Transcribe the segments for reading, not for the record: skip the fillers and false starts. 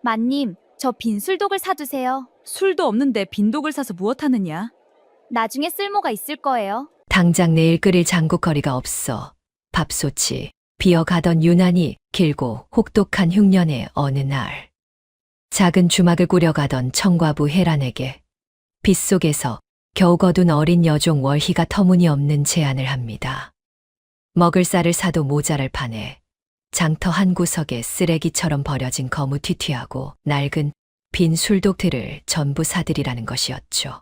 마님, 저 빈술독을 사두세요. 술도 없는데 빈독을 사서 무엇하느냐? 나중에 쓸모가 있을 거예요. 당장 내일 끓일 장국거리가 없어 밥솥이 비어가던 유난히 길고 혹독한 흉년의 어느 날, 작은 주막을 꾸려가던 청과부 헤란에게 빗속에서 겨우 거둔 어린 여종 월희가 터무니없는 제안을 합니다. 먹을 쌀을 사도 모자랄 판에 장터 한 구석에 쓰레기처럼 버려진 거무튀튀하고 낡은 빈 술독들을 전부 사들이라는 것이었죠.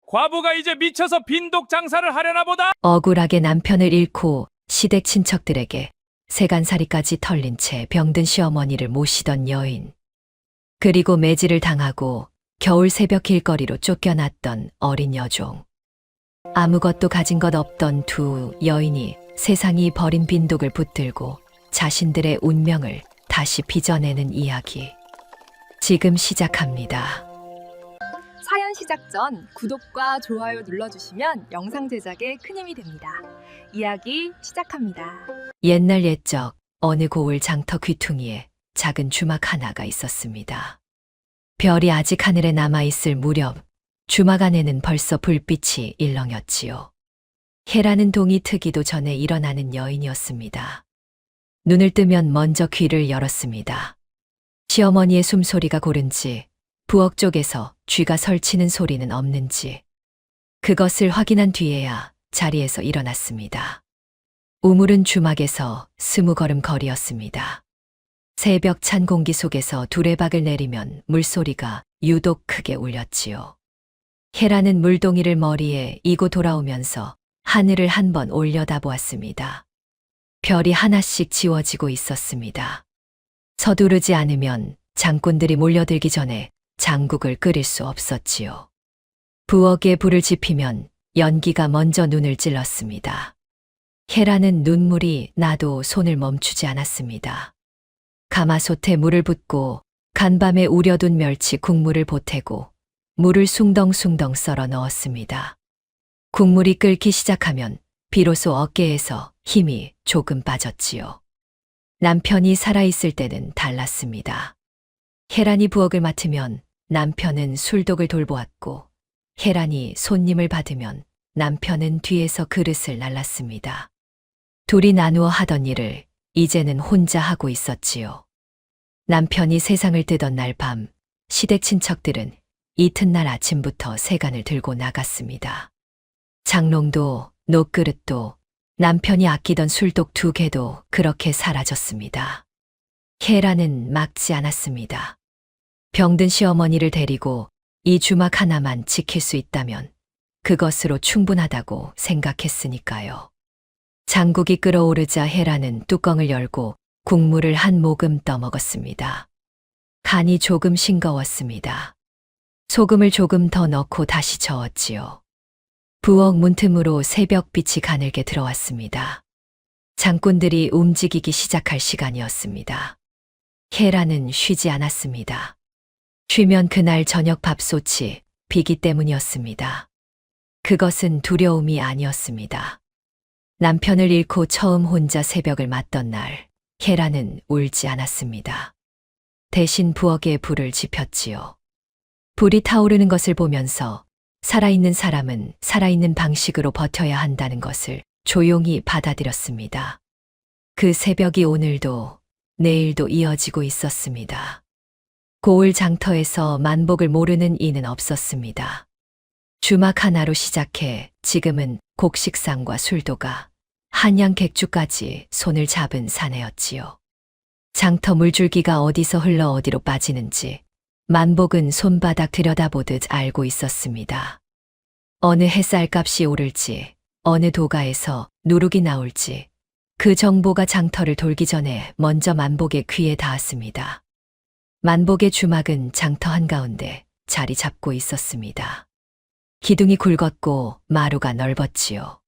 과부가 이제 미쳐서 빈독 장사를 하려나 보다. 억울하게 남편을 잃고 시댁 친척들에게 세간살이까지 털린 채 병든 시어머니를 모시던 여인, 그리고 매질을 당하고 겨울 새벽 길거리로 쫓겨났던 어린 여종, 아무것도 가진 것 없던 두 여인이 세상이 버린 빈독을 붙들고 자신들의 운명을 다시 빚어내는 이야기, 지금 시작합니다. 사연 시작 전 구독과 좋아요 눌러주시면 영상 제작에 큰 힘이 됩니다. 이야기 시작합니다. 옛날 옛적 어느 고을 장터 귀퉁이에 작은 주막 하나가 있었습니다. 별이 아직 하늘에 남아있을 무렵 주막 안에는 벌써 불빛이 일렁였지요. 해라는 동이 트기도 전에 일어나는 여인이었습니다. 눈을 뜨면 먼저 귀를 열었습니다. 시어머니의 숨소리가 고른지, 부엌 쪽에서 쥐가 설치는 소리는 없는지, 그것을 확인한 뒤에야 자리에서 일어났습니다. 우물은 주막에서 20걸음 거리였습니다. 새벽 찬 공기 속에서 두레박을 내리면 물소리가 유독 크게 울렸지요. 해라는 물동이를 머리에 이고 돌아오면서 하늘을 한번 올려다보았습니다. 별이 하나씩 지워지고 있었습니다. 서두르지 않으면 장꾼들이 몰려들기 전에 장국을 끓일 수 없었지요. 부엌에 불을 지피면 연기가 먼저 눈을 찔렀습니다. 해라는 눈물이 나도 손을 멈추지 않았습니다. 가마솥에 물을 붓고 간밤에 우려둔 멸치 국물을 보태고 물을 숭덩숭덩 썰어 넣었습니다. 국물이 끓기 시작하면 비로소 어깨에서 힘이 조금 빠졌지요. 남편이 살아있을 때는 달랐습니다. 해란이 부엌을 맡으면 남편은 술독을 돌보았고, 해란이 손님을 받으면 남편은 뒤에서 그릇을 날랐습니다. 둘이 나누어 하던 일을 이제는 혼자 하고 있었지요. 남편이 세상을 뜨던 날 밤, 시댁 친척들은 이튿날 아침부터 세간을 들고 나갔습니다. 장롱도 녹그릇도 남편이 아끼던 술독 2개도 그렇게 사라졌습니다. 해라는 막지 않았습니다. 병든 시어머니를 데리고 이 주막 하나만 지킬 수 있다면 그것으로 충분하다고 생각했으니까요. 장국이 끓어오르자 해라는 뚜껑을 열고 국물을 한 모금 떠먹었습니다. 간이 조금 싱거웠습니다. 소금을 조금 더 넣고 다시 저었지요. 부엌 문틈으로 새벽빛이 가늘게 들어왔습니다. 장꾼들이 움직이기 시작할 시간이었습니다. 해라는 쉬지 않았습니다. 쉬면 그날 저녁 밥솥이 비기 때문이었습니다. 그것은 두려움이 아니었습니다. 남편을 잃고 처음 혼자 새벽을 맞던 날, 해라는 울지 않았습니다. 대신 부엌에 불을 지폈지요. 불이 타오르는 것을 보면서 살아있는 사람은 살아있는 방식으로 버텨야 한다는 것을 조용히 받아들였습니다. 그 새벽이 오늘도 내일도 이어지고 있었습니다. 고을 장터에서 만복을 모르는 이는 없었습니다. 주막 하나로 시작해 지금은 곡식상과 술도가 한양 객주까지 손을 잡은 사내였지요. 장터 물줄기가 어디서 흘러 어디로 빠지는지 만복은 손바닥 들여다보듯 알고 있었습니다. 어느 햇살값이 오를지, 어느 도가에서 누룩이 나올지 그 정보가 장터를 돌기 전에 먼저 만복의 귀에 닿았습니다. 만복의 주막은 장터 한가운데 자리 잡고 있었습니다. 기둥이 굵었고 마루가 넓었지요.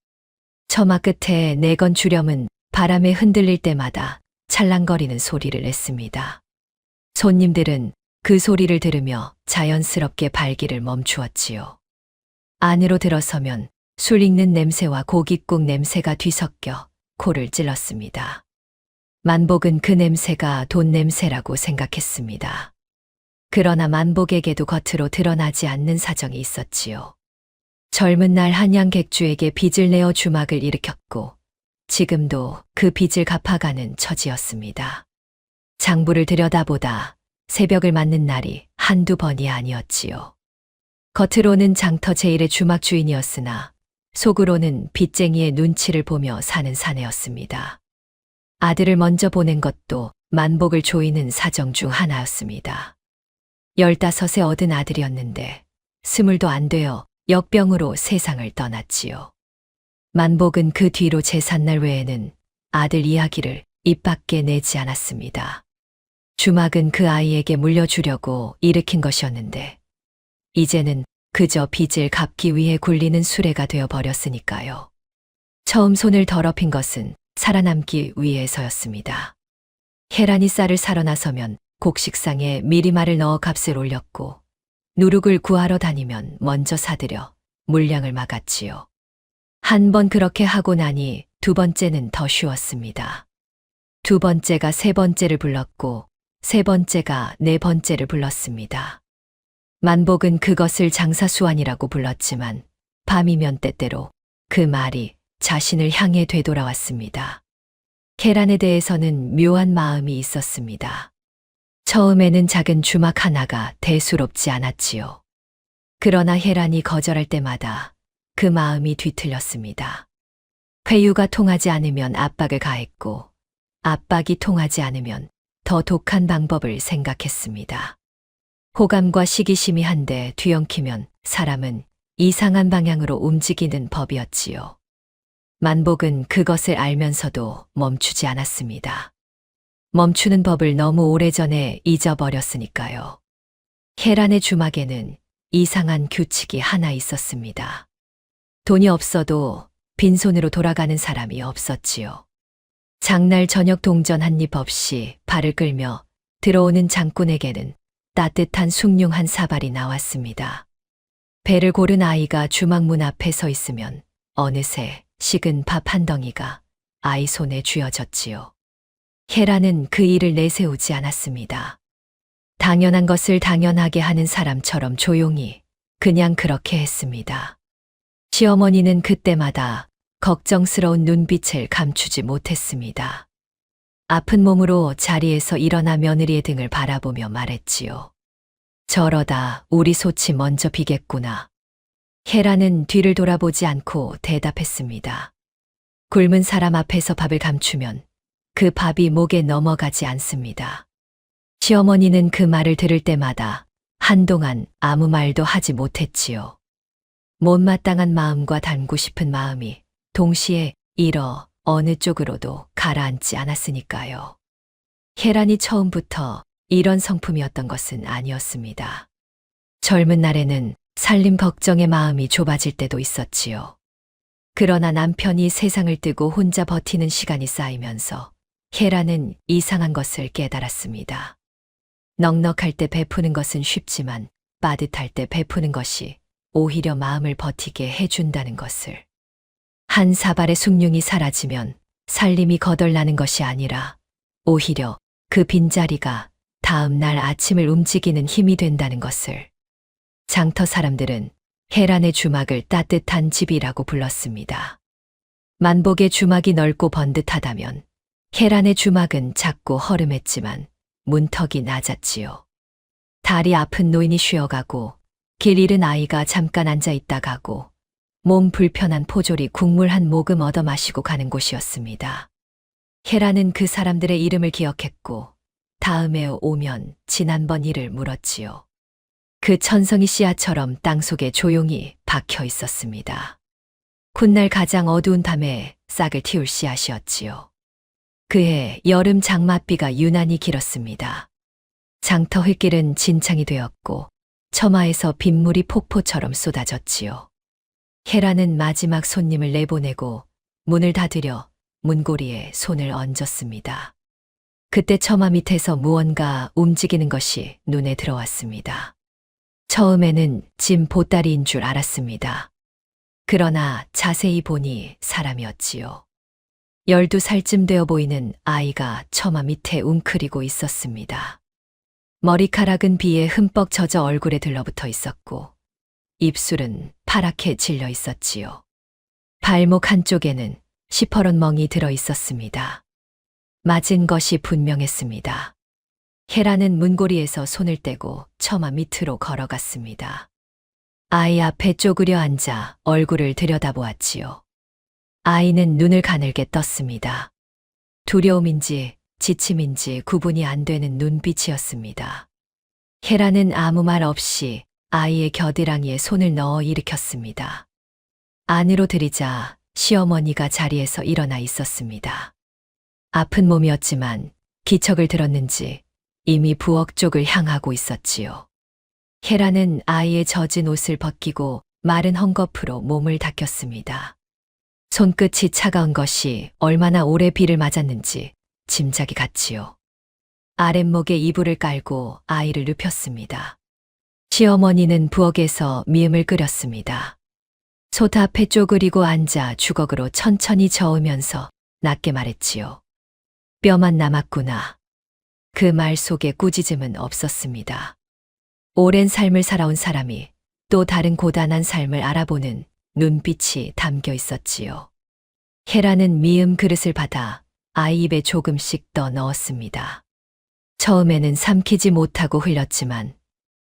처마 끝에 네건 주렴은 바람에 흔들릴 때마다 찰랑거리는 소리를 냈습니다. 손님들은 그 소리를 들으며 자연스럽게 발길을 멈추었지요. 안으로 들어서면 술 익는 냄새와 고깃국 냄새가 뒤섞여 코를 찔렀습니다. 만복은 그 냄새가 돈 냄새라고 생각했습니다. 그러나 만복에게도 겉으로 드러나지 않는 사정이 있었지요. 젊은 날 한양 객주에게 빚을 내어 주막을 일으켰고 지금도 그 빚을 갚아가는 처지였습니다. 장부를 들여다보다 새벽을 맞는 날이 한두 번이 아니었지요. 겉으로는 장터 제일의 주막 주인이었으나 속으로는 빚쟁이의 눈치를 보며 사는 사내였습니다. 아들을 먼저 보낸 것도 만복을 조이는 사정 중 하나였습니다. 15에 얻은 아들이었는데 20도 안 되어 역병으로 세상을 떠났지요. 만복은 그 뒤로 제삿날 외에는 아들 이야기를 입 밖에 내지 않았습니다. 주막은 그 아이에게 물려주려고 일으킨 것이었는데 이제는 그저 빚을 갚기 위해 굴리는 수레가 되어 버렸으니까요. 처음 손을 더럽힌 것은 살아남기 위해서였습니다. 혜란이 쌀을 사러 나서면 곡식상에 미리말을 넣어 값을 올렸고 누룩을 구하러 다니면 먼저 사들여 물량을 막았지요. 한 번 그렇게 하고 나니 두 번째는 더 쉬웠습니다. 두 번째가 세 번째를 불렀고 세 번째가 네 번째를 불렀습니다. 만복은 그것을 장사수완이라고 불렀지만 밤이면 때때로 그 말이 자신을 향해 되돌아왔습니다. 계란에 대해서는 묘한 마음이 있었습니다. 처음에는 작은 주막 하나가 대수롭지 않았지요. 그러나 혜란이 거절할 때마다 그 마음이 뒤틀렸습니다. 회유가 통하지 않으면 압박을 가했고 압박이 통하지 않으면 더 독한 방법을 생각했습니다. 호감과 시기심이 한데 뒤엉키면 사람은 이상한 방향으로 움직이는 법이었지요. 만복은 그것을 알면서도 멈추지 않았습니다. 멈추는 법을 너무 오래전에 잊어버렸으니까요. 혜란의 주막에는 이상한 규칙이 하나 있었습니다. 돈이 없어도 빈손으로 돌아가는 사람이 없었지요. 장날 저녁 동전 한 입 없이 발을 끌며 들어오는 장꾼에게는 따뜻한 숭늉 한 사발이 나왔습니다. 배를 고른 아이가 주막 문 앞에 서 있으면 어느새 식은 밥 한 덩이가 아이 손에 쥐어졌지요. 혜란은 그 일을 내세우지 않았습니다. 당연한 것을 당연하게 하는 사람처럼 조용히 그냥 그렇게 했습니다. 시어머니는 그때마다 걱정스러운 눈빛을 감추지 못했습니다. 아픈 몸으로 자리에서 일어나 며느리의 등을 바라보며 말했지요. 저러다 우리 소치 먼저 비겠구나. 혜란은 뒤를 돌아보지 않고 대답했습니다. 굶은 사람 앞에서 밥을 감추면 그 밥이 목에 넘어가지 않습니다. 시어머니는 그 말을 들을 때마다 한동안 아무 말도 하지 못했지요. 못마땅한 마음과 닮고 싶은 마음이 동시에 일어 어느 쪽으로도 가라앉지 않았으니까요. 혜란이 처음부터 이런 성품이었던 것은 아니었습니다. 젊은 날에는 살림 걱정의 마음이 좁아질 때도 있었지요. 그러나 남편이 세상을 뜨고 혼자 버티는 시간이 쌓이면서 혜란은 이상한 것을 깨달았습니다. 넉넉할 때 베푸는 것은 쉽지만 빠듯할 때 베푸는 것이 오히려 마음을 버티게 해준다는 것을. 한 사발의 숭늉이 사라지면 살림이 거덜나는 것이 아니라 오히려 그 빈자리가 다음 날 아침을 움직이는 힘이 된다는 것을. 장터 사람들은 혜란의 주막을 따뜻한 집이라고 불렀습니다. 만복의 주막이 넓고 번듯하다면 혜란의 주막은 작고 허름했지만 문턱이 낮았지요. 다리 아픈 노인이 쉬어가고 길 잃은 아이가 잠깐 앉아 있다 가고 몸 불편한 포졸이 국물 한 모금 얻어 마시고 가는 곳이었습니다. 혜란은 그 사람들의 이름을 기억했고 다음에 오면 지난번 일을 물었지요. 그 천성이 씨앗처럼 땅속에 조용히 박혀 있었습니다. 훗날 가장 어두운 밤에 싹을 틔울 씨앗이었지요. 그해 여름 장맛비가 유난히 길었습니다. 장터 흙길은 진창이 되었고 처마에서 빗물이 폭포처럼 쏟아졌지요. 혜란은 마지막 손님을 내보내고 문을 닫으려 문고리에 손을 얹었습니다. 그때 처마 밑에서 무언가 움직이는 것이 눈에 들어왔습니다. 처음에는 짐 보따리인 줄 알았습니다. 그러나 자세히 보니 사람이었지요. 12살쯤 되어 보이는 아이가 처마 밑에 웅크리고 있었습니다. 머리카락은 비에 흠뻑 젖어 얼굴에 들러붙어 있었고 입술은 파랗게 질려 있었지요. 발목 한쪽에는 시퍼런 멍이 들어 있었습니다. 맞은 것이 분명했습니다. 헤라는 문고리에서 손을 떼고 처마 밑으로 걸어갔습니다. 아이 앞에 쪼그려 앉아 얼굴을 들여다보았지요. 아이는 눈을 가늘게 떴습니다. 두려움인지 지침인지 구분이 안 되는 눈빛이었습니다. 헤라는 아무 말 없이 아이의 겨드랑이에 손을 넣어 일으켰습니다. 안으로 들이자 시어머니가 자리에서 일어나 있었습니다. 아픈 몸이었지만 기척을 들었는지 이미 부엌 쪽을 향하고 있었지요. 헤라는 아이의 젖은 옷을 벗기고 마른 헝겊으로 몸을 닦였습니다. 손끝이 차가운 것이 얼마나 오래 비를 맞았는지 짐작이 갔지요. 아랫목에 이불을 깔고 아이를 눕혔습니다. 시어머니는 부엌에서 미음을 끓였습니다. 솥 앞에 쪼그리고 앉아 주걱으로 천천히 저으면서 낮게 말했지요. 뼈만 남았구나. 그 말 속에 꾸짖음은 없었습니다. 오랜 삶을 살아온 사람이 또 다른 고단한 삶을 알아보는 눈빛이 담겨 있었지요. 헤라는 미음 그릇을 받아 아이 입에 조금씩 떠 넣었습니다. 처음에는 삼키지 못하고 흘렸지만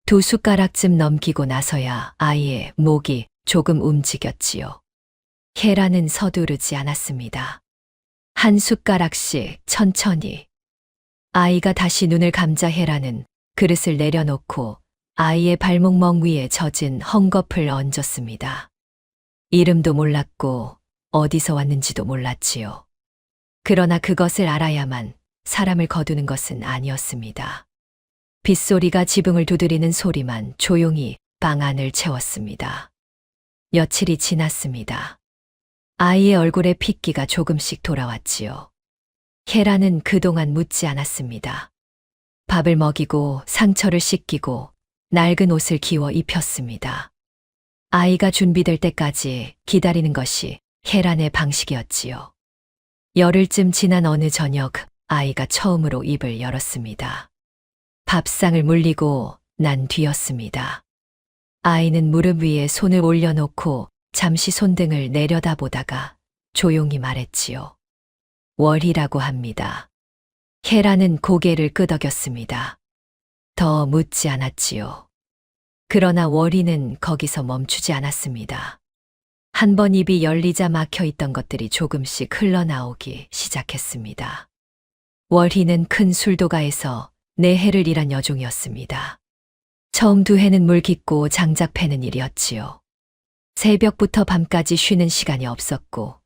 2숟가락쯤 넘기고 나서야 아이의 목이 조금 움직였지요. 헤라는 서두르지 않았습니다. 한 숟가락씩 천천히. 아이가 다시 눈을 감자 헤라는 그릇을 내려놓고 아이의 발목멍 위에 젖은 헝겊을 얹었습니다. 이름도 몰랐고 어디서 왔는지도 몰랐지요. 그러나 그것을 알아야만 사람을 거두는 것은 아니었습니다. 빗소리가 지붕을 두드리는 소리만 조용히 방 안을 채웠습니다. 며칠이 지났습니다. 아이의 얼굴에 핏기가 조금씩 돌아왔지요. 헤라는 그동안 묻지 않았습니다. 밥을 먹이고 상처를 씻기고 낡은 옷을 기워 입혔습니다. 아이가 준비될 때까지 기다리는 것이 헤란의 방식이었지요. 열흘쯤 지난 어느 저녁 아이가 처음으로 입을 열었습니다. 밥상을 물리고 난 뒤였습니다. 아이는 무릎 위에 손을 올려놓고 잠시 손등을 내려다보다가 조용히 말했지요. 월이라고 합니다. 헤라는 고개를 끄덕였습니다. 더 묻지 않았지요. 그러나 월이는 거기서 멈추지 않았습니다. 한 번 입이 열리자 막혀 있던 것들이 조금씩 흘러나오기 시작했습니다. 월희는 큰 술도가에서 4해를 일한 여종이었습니다. 처음 2해는 물 깃고 장작 패는 일이었지요. 새벽부터 밤까지 쉬는 시간이 없었고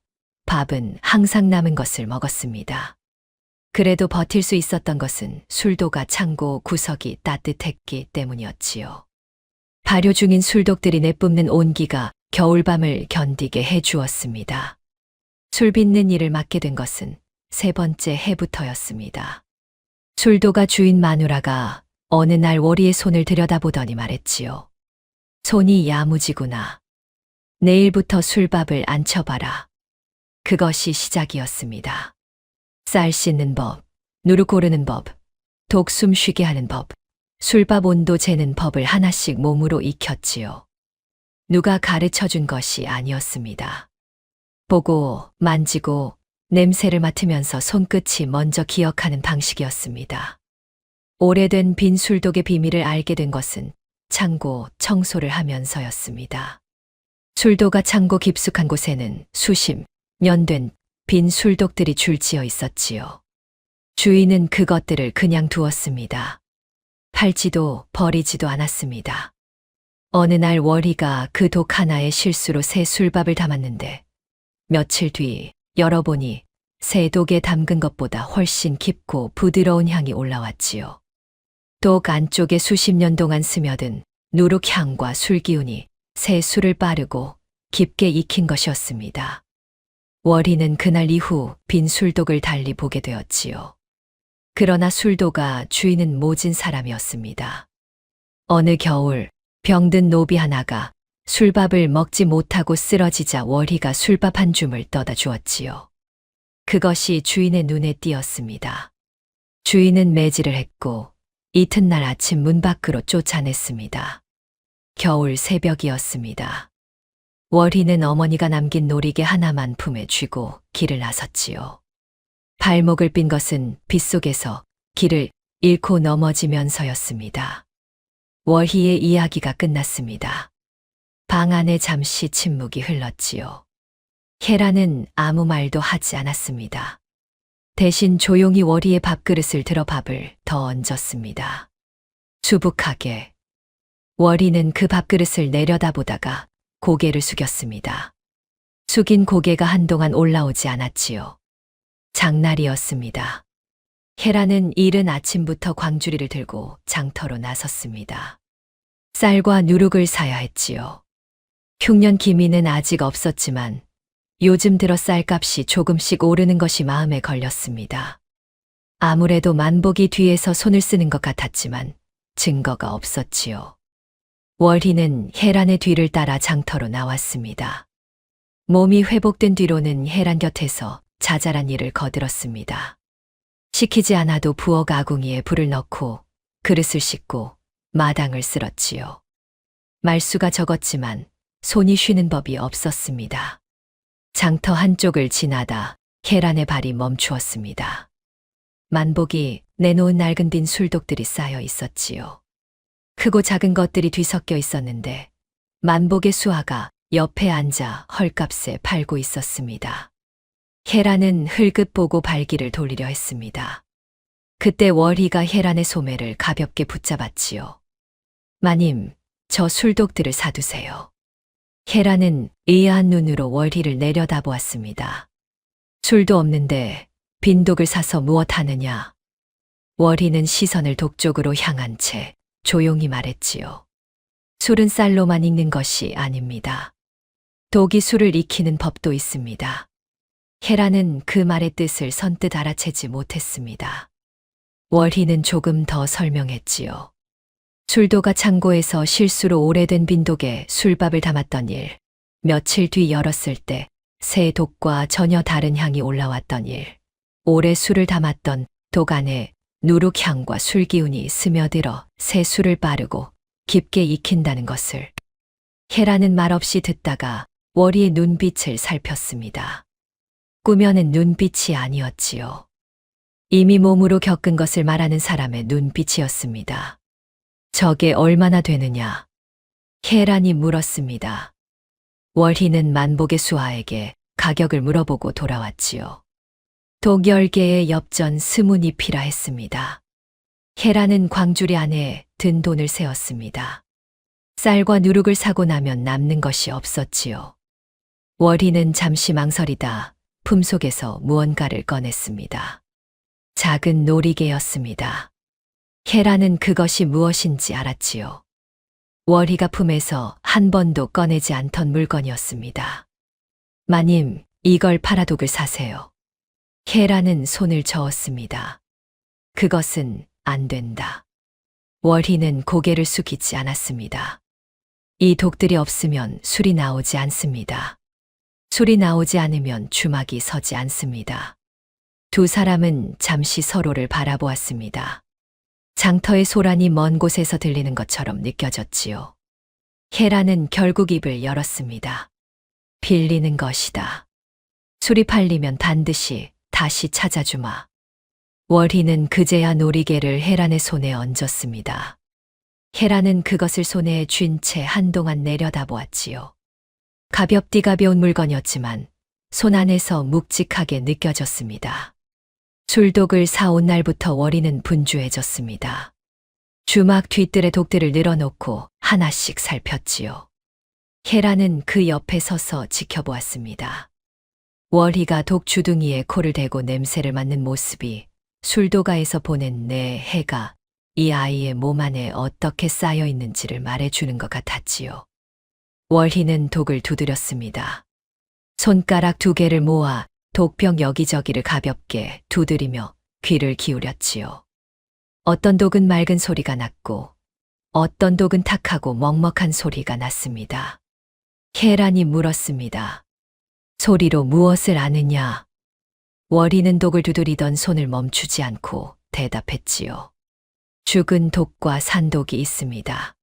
밥은 항상 남은 것을 먹었습니다. 그래도 버틸 수 있었던 것은 술도가 창고 구석이 따뜻했기 때문이었지요. 발효 중인 술독들이 내뿜는 온기가 겨울밤을 견디게 해주었습니다. 술 빚는 일을 맡게 된 것은 3번째 해부터였습니다. 술도가 주인 마누라가 어느 날 월이의 손을 들여다보더니 말했지요. 손이 야무지구나. 내일부터 술밥을 안 쳐봐라. 그것이 시작이었습니다. 쌀 씻는 법, 누룩 고르는 법, 독 숨 쉬게 하는 법, 술밥 온도 재는 법을 하나씩 몸으로 익혔지요. 누가 가르쳐준 것이 아니었습니다. 보고, 만지고, 냄새를 맡으면서 손끝이 먼저 기억하는 방식이었습니다. 오래된 빈 술독의 비밀을 알게 된 것은 창고 청소를 하면서였습니다. 술도가 창고 깊숙한 곳에는 수십 년 된 빈 술독들이 줄지어 있었지요. 주인은 그것들을 그냥 두었습니다. 팔지도 버리지도 않았습니다. 어느 날 월희가 그 독 하나의 실수로 새 술밥을 담았는데 며칠 뒤 열어보니 새 독에 담근 것보다 훨씬 깊고 부드러운 향이 올라왔지요. 독 안쪽에 수십 년 동안 스며든 누룩향과 술기운이 새 술을 빠르고 깊게 익힌 것이었습니다. 월희는 그날 이후 빈 술독을 달리 보게 되었지요. 그러나 술도가 주인은 모진 사람이었습니다. 어느 겨울 병든 노비 하나가 술밥을 먹지 못하고 쓰러지자 월희가 술밥 한 줌을 떠다 주었지요. 그것이 주인의 눈에 띄었습니다. 주인은 매질을 했고 이튿날 아침 문 밖으로 쫓아냈습니다. 겨울 새벽이었습니다. 월희는 어머니가 남긴 놀이개 하나만 품에 쥐고 길을 나섰지요. 발목을 삔 것은 빗속에서 길을 잃고 넘어지면서였습니다. 월희의 이야기가 끝났습니다. 방 안에 잠시 침묵이 흘렀지요. 헤라는 아무 말도 하지 않았습니다. 대신 조용히 월희의 밥그릇을 들어 밥을 더 얹었습니다. 수북하게. 월희는 그 밥그릇을 내려다보다가 고개를 숙였습니다. 숙인 고개가 한동안 올라오지 않았지요. 장날이었습니다. 헤라는 이른 아침부터 광주리를 들고 장터로 나섰습니다. 쌀과 누룩을 사야 했지요. 흉년 기미는 아직 없었지만 요즘 들어 쌀값이 조금씩 오르는 것이 마음에 걸렸습니다. 아무래도 만복이 뒤에서 손을 쓰는 것 같았지만 증거가 없었지요. 월희는 혜란의 뒤를 따라 장터로 나왔습니다. 몸이 회복된 뒤로는 혜란 곁에서 자잘한 일을 거들었습니다. 시키지 않아도 부엌 아궁이에 불을 넣고 그릇을 씻고 마당을 쓸었지요. 말수가 적었지만 손이 쉬는 법이 없었습니다. 장터 한쪽을 지나다 혜란의 발이 멈추었습니다. 만복이 내놓은 낡은 빈 술독들이 쌓여 있었지요. 크고 작은 것들이 뒤섞여 있었는데 만복의 수아가 옆에 앉아 헐값에 팔고 있었습니다. 혜란은 흘끗 보고 발길을 돌리려 했습니다. 그때 월희가 혜란의 소매를 가볍게 붙잡았지요. 마님, 저 술독들을 사두세요. 혜란은 의아한 눈으로 월희를 내려다보았습니다. 술도 없는데 빈독을 사서 무엇하느냐? 월희는 시선을 독 쪽으로 향한 채 조용히 말했지요. 술은 쌀로만 익는 것이 아닙니다. 독이 술을 익히는 법도 있습니다. 혜란은 그 말의 뜻을 선뜻 알아채지 못했습니다. 월희는 조금 더 설명했지요. 술도가 창고에서 실수로 오래된 빈독에 술밥을 담았던 일, 며칠 뒤 열었을 때 새 독과 전혀 다른 향이 올라왔던 일, 오래 술을 담았던 독 안에 누룩향과 술기운이 스며들어 새 술을 빠르고 깊게 익힌다는 것을. 혜란은 말없이 듣다가 월희의 눈빛을 살폈습니다. 꾸며낸 눈빛이 아니었지요. 이미 몸으로 겪은 것을 말하는 사람의 눈빛이었습니다. 저게 얼마나 되느냐? 혜란이 물었습니다. 월희는 만복의 수아에게 가격을 물어보고 돌아왔지요. 독 10개의 엽전 20잎이라 했습니다. 혜란은 광주리 안에 든 돈을 세었습니다. 쌀과 누룩을 사고 나면 남는 것이 없었지요. 월희는 잠시 망설이다 품속에서 무언가를 꺼냈습니다. 작은 놀이개였습니다. 혜란은 그것이 무엇인지 알았지요. 월희가 품에서 한 번도 꺼내지 않던 물건이었습니다. 마님, 이걸 팔아 독을 사세요. 혜란은 손을 저었습니다. 그것은 안 된다. 월희는 고개를 숙이지 않았습니다. 이 독들이 없으면 술이 나오지 않습니다. 술이 나오지 않으면 주막이 서지 않습니다. 두 사람은 잠시 서로를 바라보았습니다. 장터의 소란이 먼 곳에서 들리는 것처럼 느껴졌지요. 혜란은 결국 입을 열었습니다. 빌리는 것이다. 술이 팔리면 반드시 다시 찾아주마. 월희는 그제야 놀이개를 혜란의 손에 얹었습니다. 혜란은 그것을 손에 쥔 채 한동안 내려다보았지요. 가볍디 가벼운 물건이었지만 손 안에서 묵직하게 느껴졌습니다. 술독을 사온 날부터 월희는 분주해졌습니다. 주막 뒤뜰에 독들을 늘어놓고 하나씩 살폈지요. 혜란은 그 옆에 서서 지켜보았습니다. 월희가 독 주둥이에 코를 대고 냄새를 맡는 모습이 술도가에서 보낸 내 해가 이 아이의 몸 안에 어떻게 쌓여 있는지를 말해주는 것 같았지요. 월희는 독을 두드렸습니다. 손가락 2개를 모아 독병 여기저기를 가볍게 두드리며 귀를 기울였지요. 어떤 독은 맑은 소리가 났고 어떤 독은 탁하고 먹먹한 소리가 났습니다. 혜란이 물었습니다. 소리로 무엇을 아느냐? 월희는 독을 두드리던 손을 멈추지 않고 대답했지요. 죽은 독과 산독이 있습니다.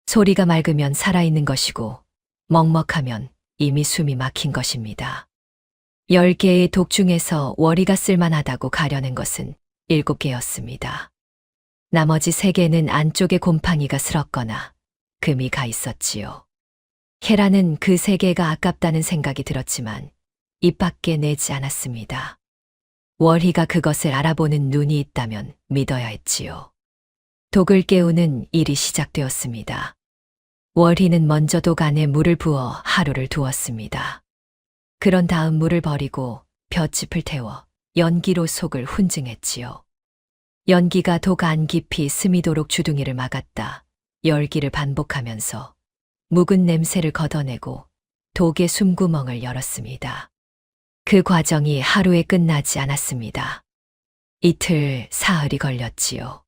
소리가 맑으면 살아있는 것이고 먹먹하면 이미 숨이 막힌 것입니다. 10개의 독 중에서 월이가 쓸만하다고 가려낸 것은 7개였습니다. 나머지 3개는 안쪽에 곰팡이가 슬었거나 금이 가 있었지요. 헤라는 그 3개가 아깝다는 생각이 들었지만 입 밖에 내지 않았습니다. 월희가 그것을 알아보는 눈이 있다면 믿어야 했지요. 독을 깨우는 일이 시작되었습니다. 월희는 먼저 독 안에 물을 부어 하루를 두었습니다. 그런 다음 물을 버리고 볏짚을 태워 연기로 속을 훈증했지요. 연기가 독 안 깊이 스미도록 주둥이를 막았다. 열기를 반복하면서 묵은 냄새를 걷어내고 독의 숨구멍을 열었습니다. 그 과정이 하루에 끝나지 않았습니다. 이틀, 사흘이 걸렸지요.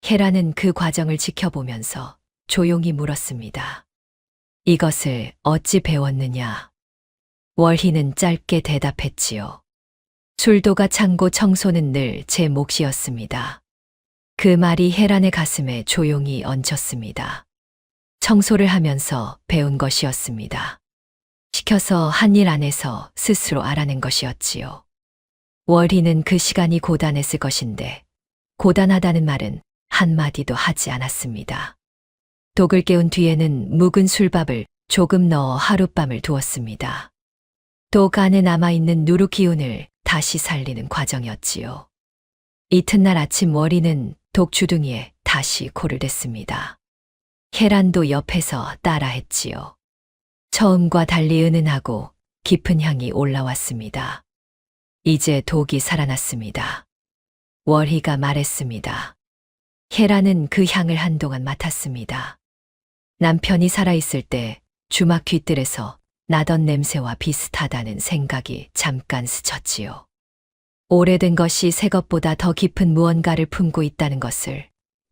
헤라는 그 과정을 지켜보면서 조용히 물었습니다. 이것을 어찌 배웠느냐? 월희는 짧게 대답했지요. 술도가 창고 청소는 늘 제 몫이었습니다. 그 말이 헤란의 가슴에 조용히 얹혔습니다. 청소를 하면서 배운 것이었습니다. 시켜서 한 일 안에서 스스로 알아낸 것이었지요. 월희는 그 시간이 고단했을 것인데 고단하다는 말은 한마디도 하지 않았습니다. 독을 깨운 뒤에는 묵은 술밥을 조금 넣어 하룻밤을 두었습니다. 독 안에 남아있는 누루 기운을 다시 살리는 과정이었지요. 이튿날 아침 월희는 독 주둥이에 다시 코를 댔습니다. 헤란도 옆에서 따라했지요. 처음과 달리 은은하고 깊은 향이 올라왔습니다. 이제 독이 살아났습니다. 월희가 말했습니다. 헤란은 그 향을 한동안 맡았습니다. 남편이 살아있을 때 주막 뒷뜰에서 나던 냄새와 비슷하다는 생각이 잠깐 스쳤지요. 오래된 것이 새 것보다 더 깊은 무언가를 품고 있다는 것을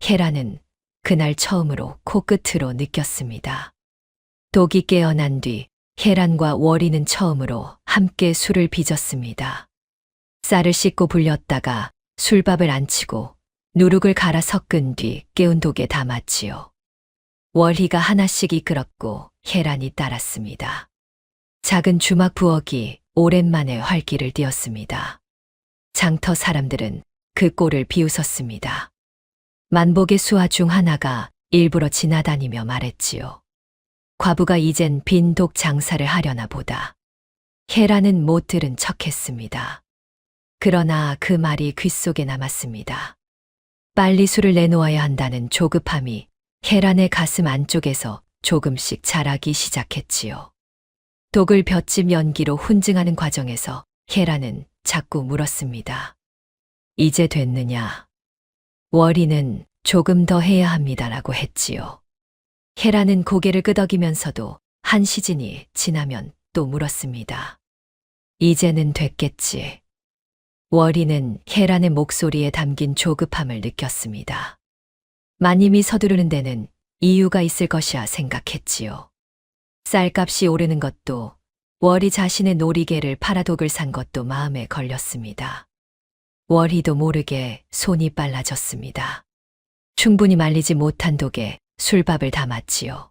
헤라는 그날 처음으로 코끝으로 느꼈습니다. 독이 깨어난 뒤 헤란과 월희는 처음으로 함께 술을 빚었습니다. 쌀을 씻고 불렸다가 술밥을 안치고 누룩을 갈아 섞은 뒤 깨운 독에 담았지요. 월희가 하나씩 이끌었고 헤란이 따랐습니다. 작은 주막 부엌이 오랜만에 활기를 띠었습니다. 장터 사람들은 그 꼴을 비웃었습니다. 만복의 수하 중 하나가 일부러 지나다니며 말했지요. 과부가 이젠 빈 독 장사를 하려나 보다. 헤라는 못 들은 척했습니다. 그러나 그 말이 귓속에 남았습니다. 빨리 술을 내놓아야 한다는 조급함이 헤란의 가슴 안쪽에서 조금씩 자라기 시작했지요. 독을 볏짚 연기로 훈증하는 과정에서 헤라는 자꾸 물었습니다. 이제 됐느냐? 월희는 조금 더 해야 합니다라고 했지요. 헤라는 고개를 끄덕이면서도 한 시즌이 지나면 또 물었습니다. 이제는 됐겠지. 월희는 헤란의 목소리에 담긴 조급함을 느꼈습니다. 마님이 서두르는 데는 이유가 있을 것이야 생각했지요. 쌀값이 오르는 것도 월희 자신의 놀이개를 팔아 독을 산 것도 마음에 걸렸습니다. 월희도 모르게 손이 빨라졌습니다. 충분히 말리지 못한 독에 술밥을 담았지요.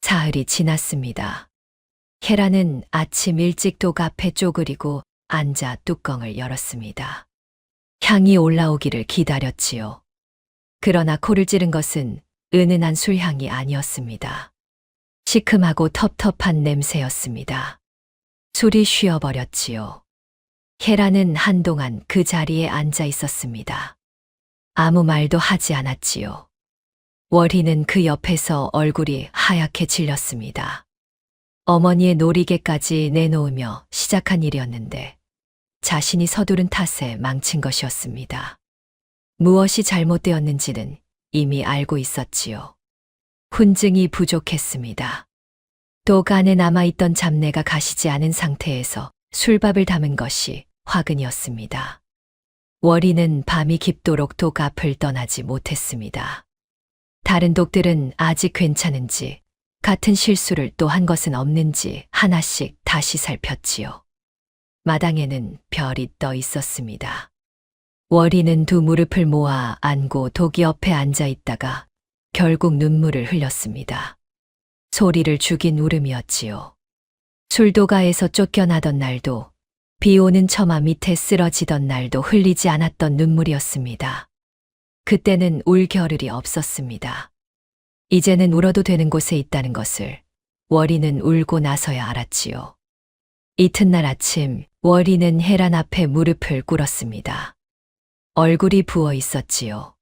사흘이 지났습니다. 헤라는 아침 일찍 독 앞에 쪼그리고 앉아 뚜껑을 열었습니다. 향이 올라오기를 기다렸지요. 그러나 코를 찌른 것은 은은한 술향이 아니었습니다. 시큼하고 텁텁한 냄새였습니다. 술이 쉬어버렸지요. 헤라는 한동안 그 자리에 앉아 있었습니다. 아무 말도 하지 않았지요. 월희는 그 옆에서 얼굴이 하얗게 질렸습니다. 어머니의 놀이개까지 내놓으며 시작한 일이었는데 자신이 서두른 탓에 망친 것이었습니다. 무엇이 잘못되었는지는 이미 알고 있었지요. 훈증이 부족했습니다. 독 안에 남아있던 잡내가 가시지 않은 상태에서 술밥을 담은 것이 화근이었습니다. 월희는 밤이 깊도록 독 앞을 떠나지 못했습니다. 다른 독들은 아직 괜찮은지 같은 실수를 또 한 것은 없는지 하나씩 다시 살폈지요. 마당에는 별이 떠 있었습니다. 월희는 두 무릎을 모아 안고 독 옆에 앉아 있다가 결국 눈물을 흘렸습니다. 소리를 죽인 울음이었지요. 술도가에서 쫓겨나던 날도, 비 오는 처마 밑에 쓰러지던 날도 흘리지 않았던 눈물이었습니다. 그때는 울 겨를이 없었습니다. 이제는 울어도 되는 곳에 있다는 것을 월희는 울고 나서야 알았지요. 이튿날 아침 월희는 혜란 앞에 무릎을 꿇었습니다. 얼굴이 부어 있었지요.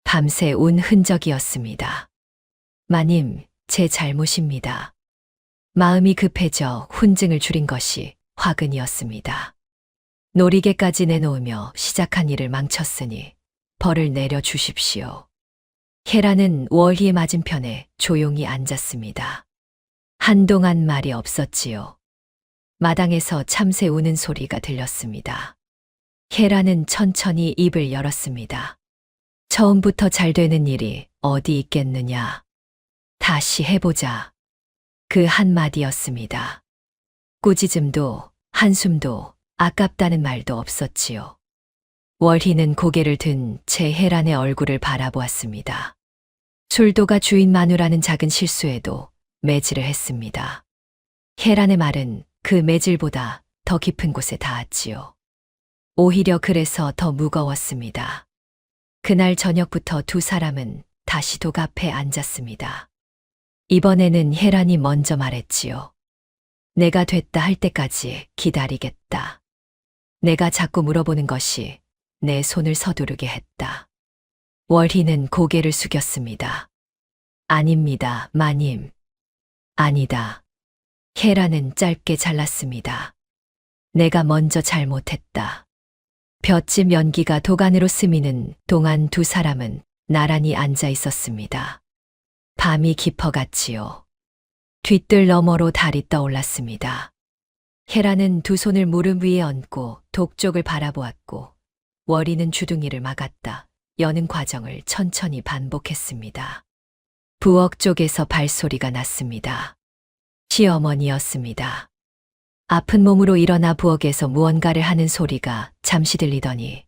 밤새 운 흔적이었습니다. 마님, 제 잘못입니다. 마음이 급해져 훈증을 줄인 것이 화근이었습니다. 놀이개까지 내놓으며 시작한 일을 망쳤으니 벌을 내려 주십시오. 혜란은 월희의 맞은편에 조용히 앉았습니다. 한동안 말이 없었지요. 마당에서 참새 우는 소리가 들렸습니다. 혜란은 천천히 입을 열었습니다. 처음부터 잘 되는 일이 어디 있겠느냐. 다시 해보자. 그 한마디였습니다. 꾸짖음도 한숨도 아깝다는 말도 없었지요. 월희는 고개를 든 채 혜란의 얼굴을 바라보았습니다. 술도가 주인 마누라는 작은 실수에도 매질을 했습니다. 혜란의 말은 그 매질보다 더 깊은 곳에 닿았지요. 오히려 그래서 더 무거웠습니다. 그날 저녁부터 두 사람은 다시 독 앞에 앉았습니다. 이번에는 혜란이 먼저 말했지요. 내가 됐다 할 때까지 기다리겠다. 내가 자꾸 물어보는 것이 내 손을 서두르게 했다. 월희는 고개를 숙였습니다. 아닙니다, 마님. 아니다. 혜란은 짧게 잘랐습니다. 내가 먼저 잘못했다. 볏짚 연기가 독 안으로 스미는 동안 두 사람은 나란히 앉아 있었습니다. 밤이 깊어갔지요. 뒷뜰 너머로 달이 떠올랐습니다. 혜란은 두 손을 무릎 위에 얹고 독 쪽을 바라보았고 월희는 주둥이를 막았다. 여는 과정을 천천히 반복했습니다. 부엌 쪽에서 발소리가 났습니다. 시어머니였습니다. 아픈 몸으로 일어나 부엌에서 무언가를 하는 소리가 잠시 들리더니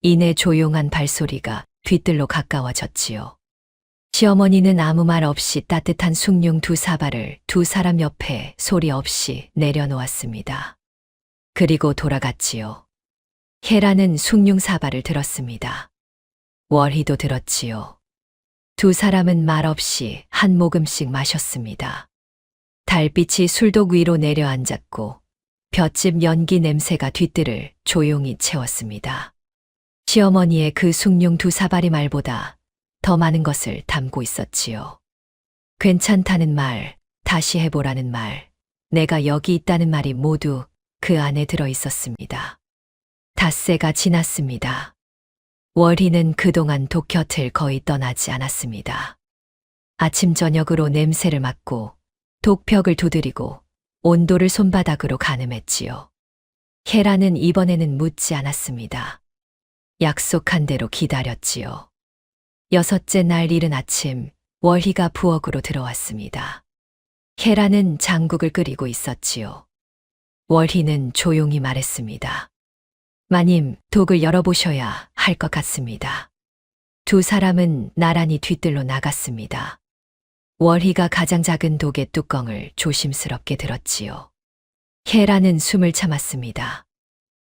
이내 조용한 발소리가 뒷뜰로 가까워졌지요. 시어머니는 아무 말 없이 따뜻한 숭늉 두 사발을 두 사람 옆에 소리 없이 내려놓았습니다. 그리고 돌아갔지요. 혜란은 숭늉 사발을 들었습니다. 월희도 들었지요. 두 사람은 말없이 한 모금씩 마셨습니다. 달빛이 술독 위로 내려앉았고 볏짚 연기 냄새가 뒷뜰을 조용히 채웠습니다. 시어머니의 그 숭늉 두 사발이 말보다 더 많은 것을 담고 있었지요. 괜찮다는 말, 다시 해보라는 말, 내가 여기 있다는 말이 모두 그 안에 들어 있었습니다. 닷새가 지났습니다. 월희는 그동안 독 곁을 거의 떠나지 않았습니다. 아침 저녁으로 냄새를 맡고 독벽을 두드리고 온도를 손바닥으로 가늠했지요. 혜란은 이번에는 묻지 않았습니다. 약속한 대로 기다렸지요. 여섯째 날 이른 아침 월희가 부엌으로 들어왔습니다. 혜란은 장국을 끓이고 있었지요. 월희는 조용히 말했습니다. 마님, 독을 열어보셔야 할 것 같습니다. 두 사람은 나란히 뒷뜰로 나갔습니다. 월희가 가장 작은 독의 뚜껑을 조심스럽게 들었지요. 혜란은 숨을 참았습니다.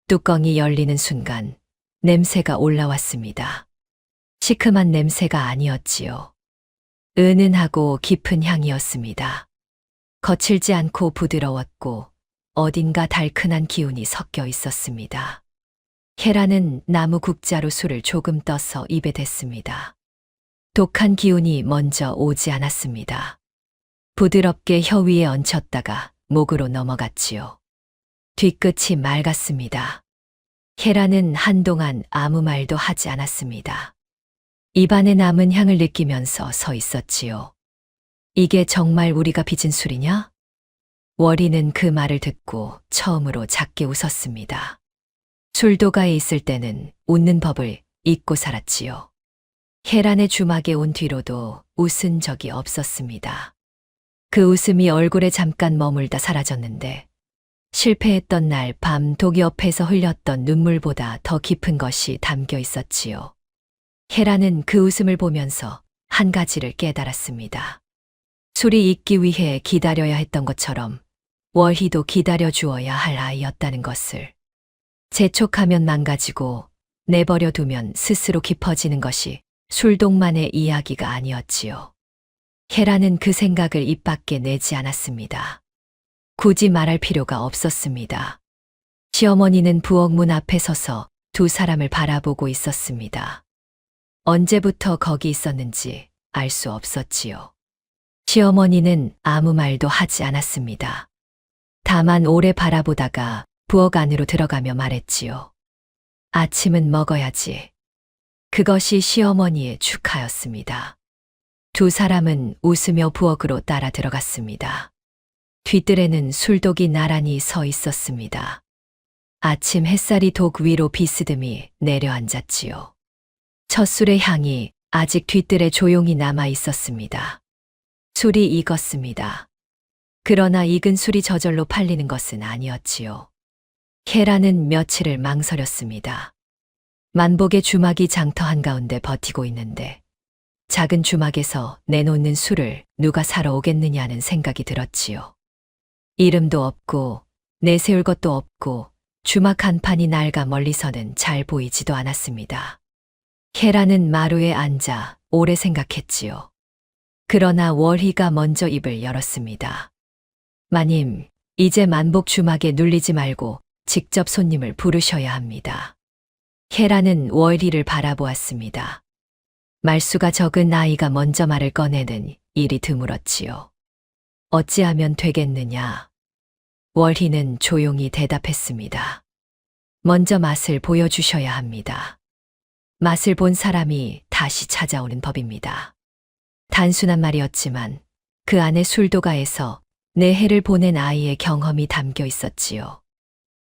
뚜껑이 열리는 순간 냄새가 올라왔습니다. 시큼한 냄새가 아니었지요. 은은하고 깊은 향이었습니다. 거칠지 않고 부드러웠고 어딘가 달큰한 기운이 섞여 있었습니다. 혜란은 나무 국자로 술을 조금 떠서 입에 댔습니다. 독한 기운이 먼저 오지 않았습니다. 부드럽게 혀 위에 얹혔다가 목으로 넘어갔지요. 뒤끝이 맑았습니다. 혜란은 한동안 아무 말도 하지 않았습니다. 입안에 남은 향을 느끼면서 서 있었지요. 이게 정말 우리가 빚은 술이냐? 월희는 그 말을 듣고 처음으로 작게 웃었습니다. 술도가에 있을 때는 웃는 법을 잊고 살았지요. 혜란의 주막에 온 뒤로도 웃은 적이 없었습니다. 그 웃음이 얼굴에 잠깐 머물다 사라졌는데 실패했던 날 밤 독 옆에서 흘렸던 눈물보다 더 깊은 것이 담겨 있었지요. 헤라는 그 웃음을 보면서 한 가지를 깨달았습니다. 술이 있기 위해 기다려야 했던 것처럼 월희도 기다려 주어야 할 아이였다는 것을. 재촉하면 망가지고 내버려 두면 스스로 깊어지는 것이 술독만의 이야기가 아니었지요. 헤라는 그 생각을 입 밖에 내지 않았습니다. 굳이 말할 필요가 없었습니다. 시어머니는 부엌 문 앞에 서서 두 사람을 바라보고 있었습니다. 언제부터 거기 있었는지 알 수 없었지요. 시어머니는 아무 말도 하지 않았습니다. 다만 오래 바라보다가 부엌 안으로 들어가며 말했지요. 아침은 먹어야지. 그것이 시어머니의 축하였습니다. 두 사람은 웃으며 부엌으로 따라 들어갔습니다. 뒤뜰에는 술독이 나란히 서 있었습니다. 아침 햇살이 독 위로 비스듬히 내려앉았지요. 첫 술의 향이 아직 뒤뜰에 조용히 남아 있었습니다. 술이 익었습니다. 그러나 익은 술이 저절로 팔리는 것은 아니었지요. 헤라는 며칠을 망설였습니다. 만복의 주막이 장터 한가운데 버티고 있는데 작은 주막에서 내놓는 술을 누가 사러 오겠느냐는 생각이 들었지요. 이름도 없고 내세울 것도 없고 주막 간판이 낡아 멀리서는 잘 보이지도 않았습니다. 헤라는 마루에 앉아 오래 생각했지요. 그러나 월희가 먼저 입을 열었습니다. 마님, 이제 만복 주막에 눌리지 말고 직접 손님을 부르셔야 합니다. 헤라는 월희를 바라보았습니다. 말수가 적은 아이가 먼저 말을 꺼내는 일이 드물었지요. 어찌하면 되겠느냐? 월희는 조용히 대답했습니다. 먼저 맛을 보여주셔야 합니다. 맛을 본 사람이 다시 찾아오는 법입니다. 단순한 말이었지만 그 안에 술도가에서 내 해를 보낸 아이의 경험이 담겨 있었지요.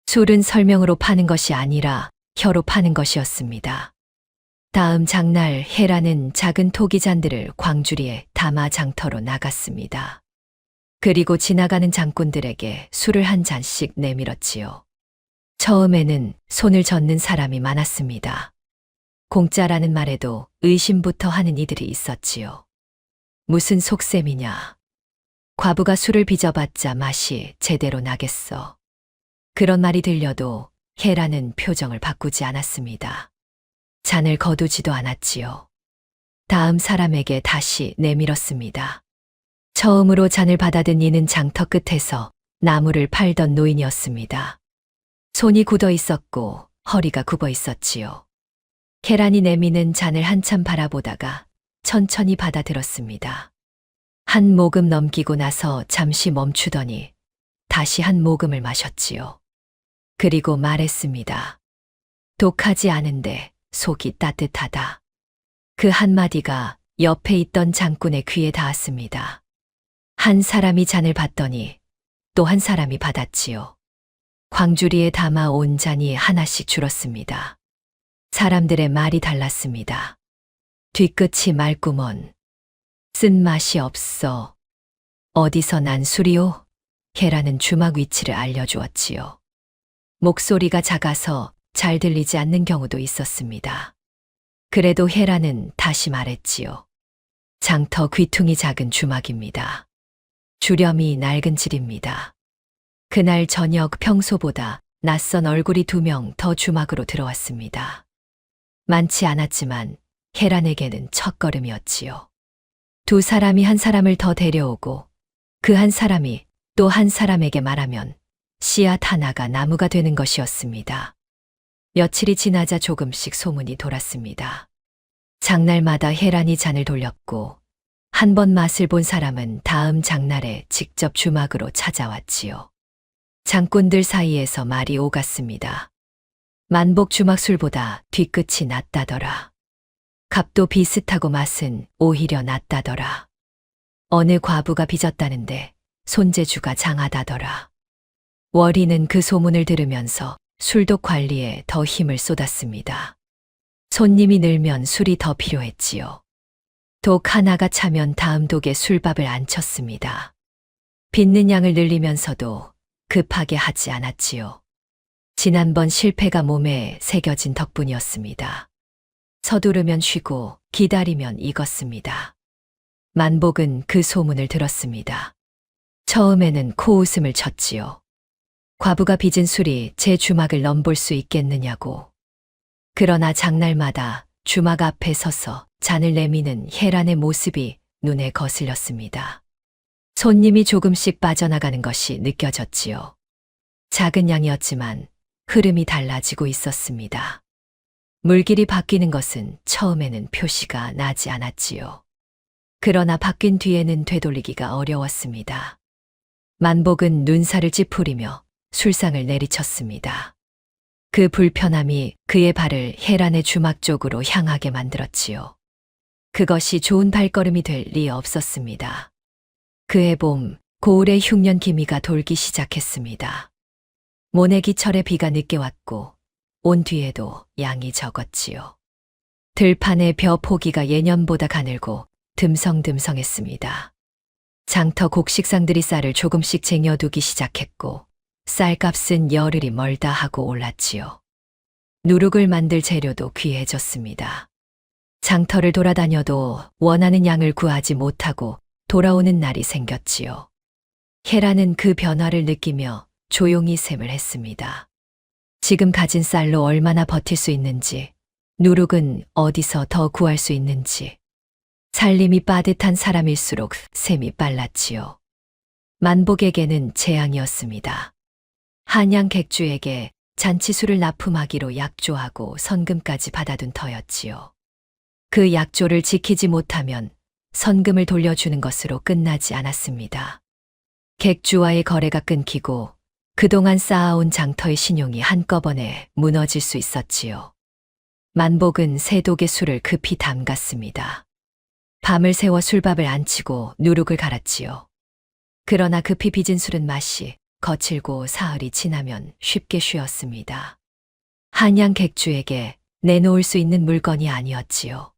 술은 설명으로 파는 것이 아니라 혀로 파는 것이었습니다. 다음 장날 헤라는 작은 토기잔들을 광주리에 담아 장터로 나갔습니다. 그리고 지나가는 장꾼들에게 술을 한 잔씩 내밀었지요. 처음에는 손을 젓는 사람이 많았습니다. 공짜라는 말에도 의심부터 하는 이들이 있었지요. 무슨 속셈이냐. 과부가 술을 빚어봤자 맛이 제대로 나겠어. 그런 말이 들려도 헤라는 표정을 바꾸지 않았습니다. 잔을 거두지도 않았지요. 다음 사람에게 다시 내밀었습니다. 처음으로 잔을 받아든 이는 장터 끝에서 나무를 팔던 노인이었습니다. 손이 굳어 있었고 허리가 굽어 있었지요. 헤란이 내미는 잔을 한참 바라보다가 천천히 받아들었습니다. 한 모금 넘기고 나서 잠시 멈추더니 다시 한 모금을 마셨지요. 그리고 말했습니다. 독하지 않은데 속이 따뜻하다. 그 한마디가 옆에 있던 장꾼의 귀에 닿았습니다. 한 사람이 잔을 받더니 또 한 사람이 받았지요. 광주리에 담아 온 잔이 하나씩 줄었습니다. 사람들의 말이 달랐습니다. 뒤끝이 맑구먼. 쓴맛이 없어. 어디서 난 술이오? 헤라는 주막 위치를 알려주었지요. 목소리가 작아서 잘 들리지 않는 경우도 있었습니다. 그래도 헤라는 다시 말했지요. 장터 귀퉁이 작은 주막입니다. 주렴이 낡은 집입니다. 그날 저녁 평소보다 낯선 얼굴이 2명 더 주막으로 들어왔습니다. 많지 않았지만 헤란에게는 첫걸음이었지요. 두 사람이 한 사람을 더 데려오고 그 한 사람이 또 한 사람에게 말하면 씨앗 하나가 나무가 되는 것이었습니다. 며칠이 지나자 조금씩 소문이 돌았습니다. 장날마다 헤란이 잔을 돌렸고 한 번 맛을 본 사람은 다음 장날에 직접 주막으로 찾아왔지요. 장꾼들 사이에서 말이 오갔습니다. 만복 주막술보다 뒤끝이 낫다더라. 값도 비슷하고 맛은 오히려 낫다더라. 어느 과부가 빚었다는데 손재주가 장하다더라. 월희는 그 소문을 들으면서 술독 관리에 더 힘을 쏟았습니다. 손님이 늘면 술이 더 필요했지요. 독 하나가 차면 다음 독에 술밥을 안 쳤습니다. 빚는 양을 늘리면서도 급하게 하지 않았지요. 지난번 실패가 몸에 새겨진 덕분이었습니다. 서두르면 쉬고 기다리면 익었습니다. 만복은 그 소문을 들었습니다. 처음에는 코웃음을 쳤지요. 과부가 빚은 술이 제 주막을 넘볼 수 있겠느냐고. 그러나 장날마다 주막 앞에 서서 잔을 내미는 혜란의 모습이 눈에 거슬렸습니다. 손님이 조금씩 빠져나가는 것이 느껴졌지요. 작은 양이었지만 흐름이 달라지고 있었습니다. 물길이 바뀌는 것은 처음에는 표시가 나지 않았지요. 그러나 바뀐 뒤에는 되돌리기가 어려웠습니다. 만복은 눈살을 찌푸리며 술상을 내리쳤습니다. 그 불편함이 그의 발을 혜란의 주막 쪽으로 향하게 만들었지요. 그것이 좋은 발걸음이 될 리 없었습니다. 그해 봄, 고을의 흉년 기미가 돌기 시작했습니다. 모내기철에 비가 늦게 왔고 온 뒤에도 양이 적었지요. 들판의 벼 포기가 예년보다 가늘고 듬성듬성했습니다. 장터 곡식상들이 쌀을 조금씩 쟁여두기 시작했고 쌀값은 열흘이 멀다 하고 올랐지요. 누룩을 만들 재료도 귀해졌습니다. 장터를 돌아다녀도 원하는 양을 구하지 못하고 돌아오는 날이 생겼지요. 혜란은 그 변화를 느끼며 조용히 셈을 했습니다. 지금 가진 쌀로 얼마나 버틸 수 있는지, 누룩은 어디서 더 구할 수 있는지. 살림이 빠듯한 사람일수록 셈이 빨랐지요. 만복에게는 재앙이었습니다. 한양 객주에게 잔치술을 납품하기로 약조하고 선금까지 받아둔 터였지요. 그 약조를 지키지 못하면 선금을 돌려주는 것으로 끝나지 않았습니다. 객주와의 거래가 끊기고 그동안 쌓아온 장터의 신용이 한꺼번에 무너질 수 있었지요. 만복은 새 독의 술을 급히 담갔습니다. 밤을 새워 술밥을 안 치고 누룩을 갈았지요. 그러나 급히 빚은 술은 맛이 거칠고 사흘이 지나면 쉽게 쉬었습니다. 한양 객주에게 내놓을 수 있는 물건이 아니었지요.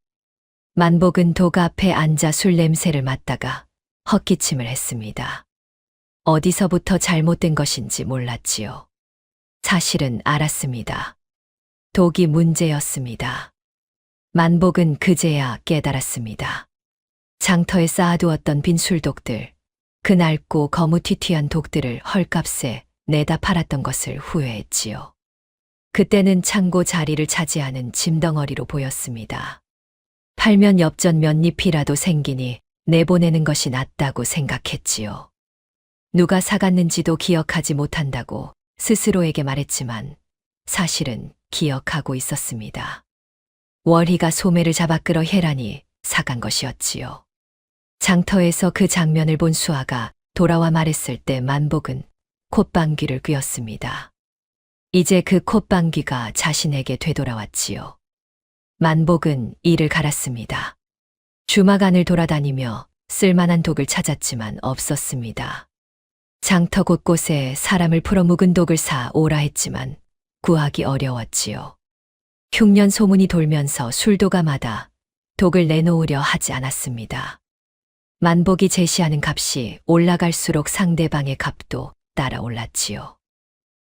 만복은 독 앞에 앉아 술 냄새를 맡다가 헛기침을 했습니다. 어디서부터 잘못된 것인지 몰랐지요. 사실은 알았습니다. 독이 문제였습니다. 만복은 그제야 깨달았습니다. 장터에 쌓아두었던 빈 술독들, 그 낡고 거무튀튀한 독들을 헐값에 내다 팔았던 것을 후회했지요. 그때는 창고 자리를 차지하는 짐덩어리로 보였습니다. 팔면 엽전 몇 잎이라도 생기니 내보내는 것이 낫다고 생각했지요. 누가 사갔는지도 기억하지 못한다고 스스로에게 말했지만 사실은 기억하고 있었습니다. 월희가 소매를 잡아 끌어 혜란이 사간 것이었지요. 장터에서 그 장면을 본 수아가 돌아와 말했을 때 만복은 콧방귀를 뀌었습니다. 이제 그 콧방귀가 자신에게 되돌아왔지요. 만복은 이를 갈았습니다. 주막 안을 돌아다니며 쓸만한 독을 찾았지만 없었습니다. 장터 곳곳에 사람을 풀어 묵은 독을 사 오라 했지만 구하기 어려웠지요. 흉년 소문이 돌면서 술도가마다 독을 내놓으려 하지 않았습니다. 만복이 제시하는 값이 올라갈수록 상대방의 값도 따라 올랐지요.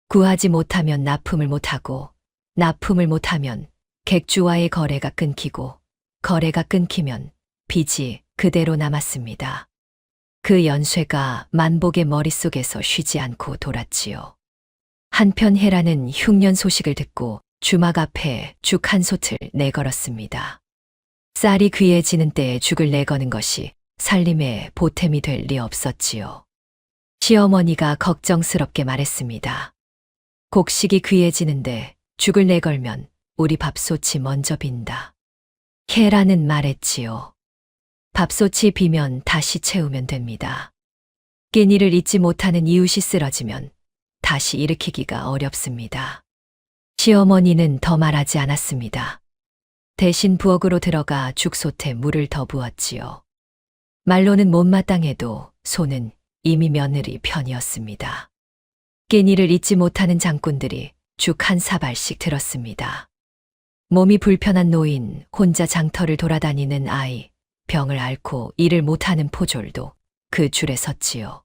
구하지 못하면 납품을 못하고, 납품을 못하면 객주와의 거래가 끊기고, 거래가 끊기면 빚이 그대로 남았습니다. 그 연쇄가 만복의 머릿속에서 쉬지 않고 돌았지요. 한편 혜란은 흉년 소식을 듣고 주막 앞에 죽 한 솥을 내걸었습니다. 쌀이 귀해지는 때에 죽을 내거는 것이 살림에 보탬이 될 리 없었지요. 시어머니가 걱정스럽게 말했습니다. 곡식이 귀해지는데 죽을 내걸면 우리 밥솥이 먼저 빈다. 혜란은 말했지요. 밥솥이 비면 다시 채우면 됩니다. 끼니를 잊지 못하는 이웃이 쓰러지면 다시 일으키기가 어렵습니다. 시어머니는 더 말하지 않았습니다. 대신 부엌으로 들어가 죽솥에 물을 더 부었지요. 말로는 못마땅해도 손은 이미 며느리 편이었습니다. 끼니를 잊지 못하는 장꾼들이 죽 한 사발씩 들었습니다. 몸이 불편한 노인, 혼자 장터를 돌아다니는 아이, 병을 앓고 일을 못하는 포졸도 그 줄에 섰지요.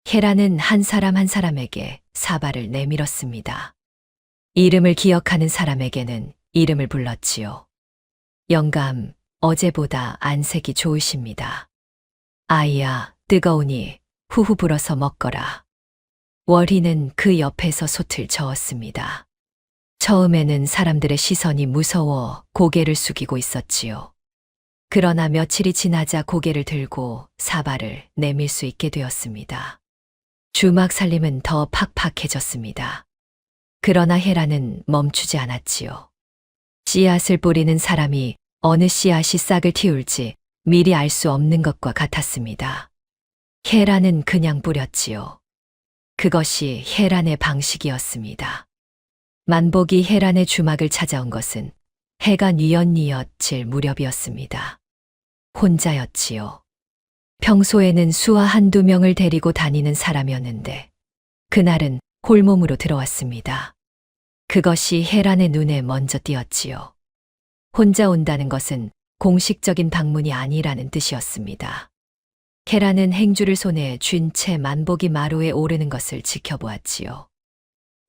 헤라는 한 사람 한 사람에게 사발을 내밀었습니다. 이름을 기억하는 사람에게는 이름을 불렀지요. 영감, 어제보다 안색이 좋으십니다. 아이야, 뜨거우니 후후 불어서 먹거라. 월희는 그 옆에서 솥을 저었습니다. 처음에는 사람들의 시선이 무서워 고개를 숙이고 있었지요. 그러나 며칠이 지나자 고개를 들고 사발을 내밀 수 있게 되었습니다. 주막 살림은 더 팍팍해졌습니다. 그러나 헤라는 멈추지 않았지요. 씨앗을 뿌리는 사람이 어느 씨앗이 싹을 틔울지 미리 알 수 없는 것과 같았습니다. 헤라는 그냥 뿌렸지요. 그것이 헤란의 방식이었습니다. 만복이 헤란의 주막을 찾아온 것은 해가 뉘엿뉘엿 질 무렵이었습니다. 혼자였지요. 평소에는 수하 한두 명을 데리고 다니는 사람이었는데 그날은 홀몸으로 들어왔습니다. 그것이 헤란의 눈에 먼저 띄었지요. 혼자 온다는 것은 공식적인 방문이 아니라는 뜻이었습니다. 헤란은 행주를 손에 쥔 채 만복이 마루에 오르는 것을 지켜보았지요.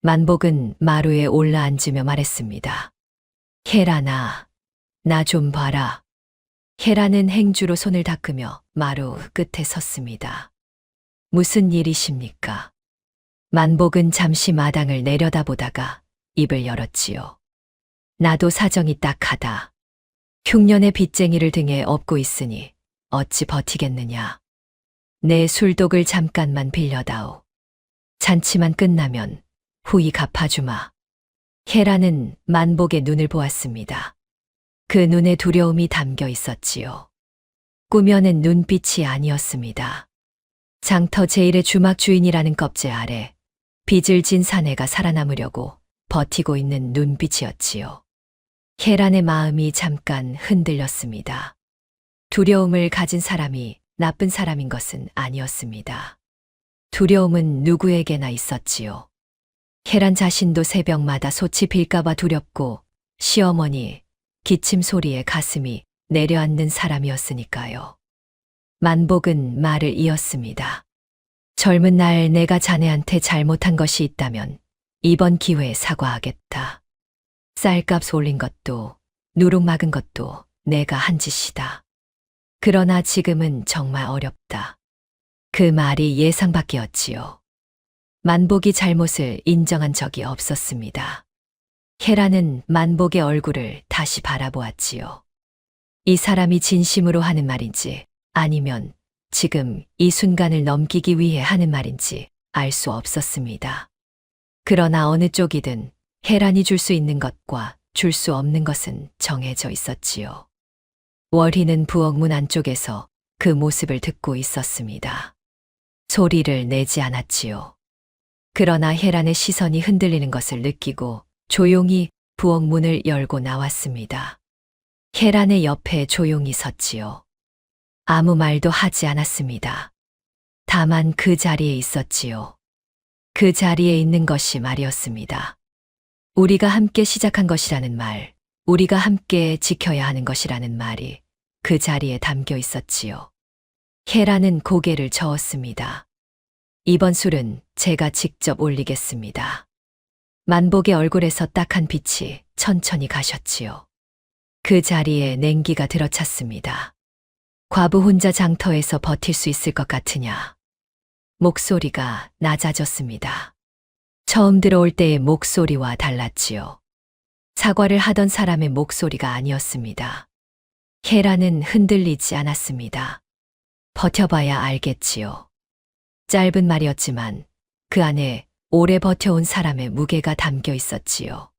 만복은 마루에 올라앉으며 말했습니다. 헤란아, 나 좀 봐라. 헤란은 행주로 손을 닦으며 마루 끝에 섰습니다. 무슨 일이십니까? 만복은 잠시 마당을 내려다보다가 입을 열었지요. 나도 사정이 딱하다. 흉년의 빚쟁이를 등에 업고 있으니 어찌 버티겠느냐. 내 술독을 잠깐만 빌려다오. 잔치만 끝나면 후이 갚아주마. 헤라는 만복의 눈을 보았습니다. 그 눈에 두려움이 담겨 있었지요. 꾸며낸 눈빛이 아니었습니다. 장터 제일의 주막 주인이라는 껍질 아래 빚을 진 사내가 살아남으려고 버티고 있는 눈빛이었지요. 헤란의 마음이 잠깐 흔들렸습니다. 두려움을 가진 사람이 나쁜 사람인 것은 아니었습니다. 두려움은 누구에게나 있었지요. 헤란 자신도 새벽마다 솥이 빌까봐 두렵고 시어머니 기침 소리에 가슴이 내려앉는 사람이었으니까요. 만복은 말을 이었습니다. 젊은 날 내가 자네한테 잘못한 것이 있다면 이번 기회에 사과하겠다. 쌀값 올린 것도 누룩 막은 것도 내가 한 짓이다. 그러나 지금은 정말 어렵다. 그 말이 예상 밖이었지요. 만복이 잘못을 인정한 적이 없었습니다. 헤라는 만복의 얼굴을 다시 바라보았지요. 이 사람이 진심으로 하는 말인지 아니면 지금 이 순간을 넘기기 위해 하는 말인지 알 수 없었습니다. 그러나 어느 쪽이든 헤란이 줄 수 있는 것과 줄 수 없는 것은 정해져 있었지요. 월희는 부엌 문 안쪽에서 그 모습을 듣고 있었습니다. 소리를 내지 않았지요. 그러나 헤란의 시선이 흔들리는 것을 느끼고 조용히 부엌 문을 열고 나왔습니다. 헤란의 옆에 조용히 섰지요. 아무 말도 하지 않았습니다. 다만 그 자리에 있었지요. 그 자리에 있는 것이 말이었습니다. 우리가 함께 시작한 것이라는 말, 우리가 함께 지켜야 하는 것이라는 말이 그 자리에 담겨 있었지요. 헤란은 고개를 저었습니다. 이번 술은 제가 직접 올리겠습니다. 만복의 얼굴에서 딱한 빛이 천천히 가셨지요. 그 자리에 냉기가 들어찼습니다. 과부 혼자 장터에서 버틸 수 있을 것 같으냐? 목소리가 낮아졌습니다. 처음 들어올 때의 목소리와 달랐지요. 사과를 하던 사람의 목소리가 아니었습니다. 헤라는 흔들리지 않았습니다. 버텨봐야 알겠지요. 짧은 말이었지만 그 안에 오래 버텨온 사람의 무게가 담겨 있었지요.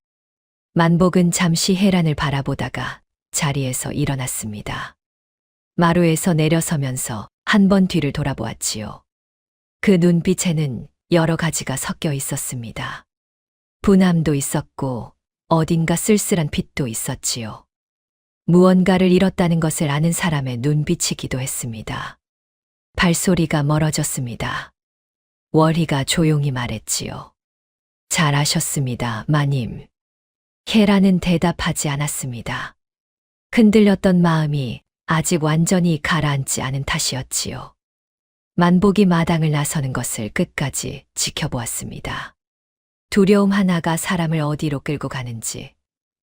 만복은 잠시 헤란을 바라보다가 자리에서 일어났습니다. 마루에서 내려서면서 한 번 뒤를 돌아보았지요. 그 눈빛에는 여러 가지가 섞여 있었습니다. 분함도 있었고 어딘가 쓸쓸한 빛도 있었지요. 무언가를 잃었다는 것을 아는 사람의 눈빛이기도 했습니다. 발소리가 멀어졌습니다. 월희가 조용히 말했지요. 잘하셨습니다, 마님. 헤라는 대답하지 않았습니다. 흔들렸던 마음이 아직 완전히 가라앉지 않은 탓이었지요. 만복이 마당을 나서는 것을 끝까지 지켜보았습니다. 두려움 하나가 사람을 어디로 끌고 가는지,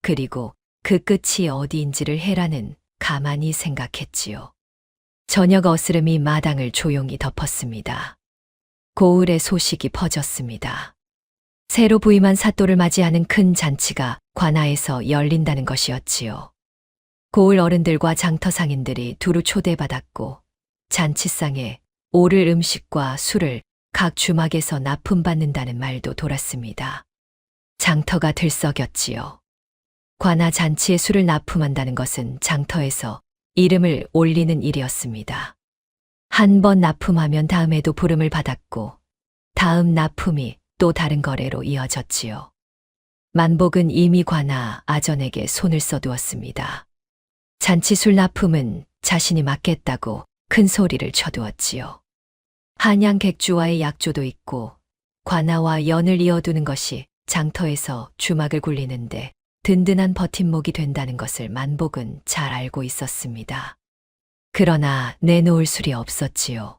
그리고 그 끝이 어디인지를 헤라는 가만히 생각했지요. 저녁 어스름이 마당을 조용히 덮었습니다. 고을의 소식이 퍼졌습니다. 새로 부임한 사또를 맞이하는 큰 잔치가 관아에서 열린다는 것이었지요. 고을 어른들과 장터 상인들이 두루 초대받았고 잔치상에 오를 음식과 술을 각 주막에서 납품받는다는 말도 돌았습니다. 장터가 들썩였지요. 관아 잔치에 술을 납품한다는 것은 장터에서 이름을 올리는 일이었습니다. 한 번 납품하면 다음에도 부름을 받았고 다음 납품이 또 다른 거래로 이어졌지요. 만복은 이미 관아 아전에게 손을 써두었습니다. 잔치 술 납품은 자신이 맡겠다고 큰 소리를 쳐두었지요. 한양 객주와의 약조도 있고 관아와 연을 이어두는 것이 장터에서 주막을 굴리는데 든든한 버팀목이 된다는 것을 만복은 잘 알고 있었습니다. 그러나 내놓을 술이 없었지요.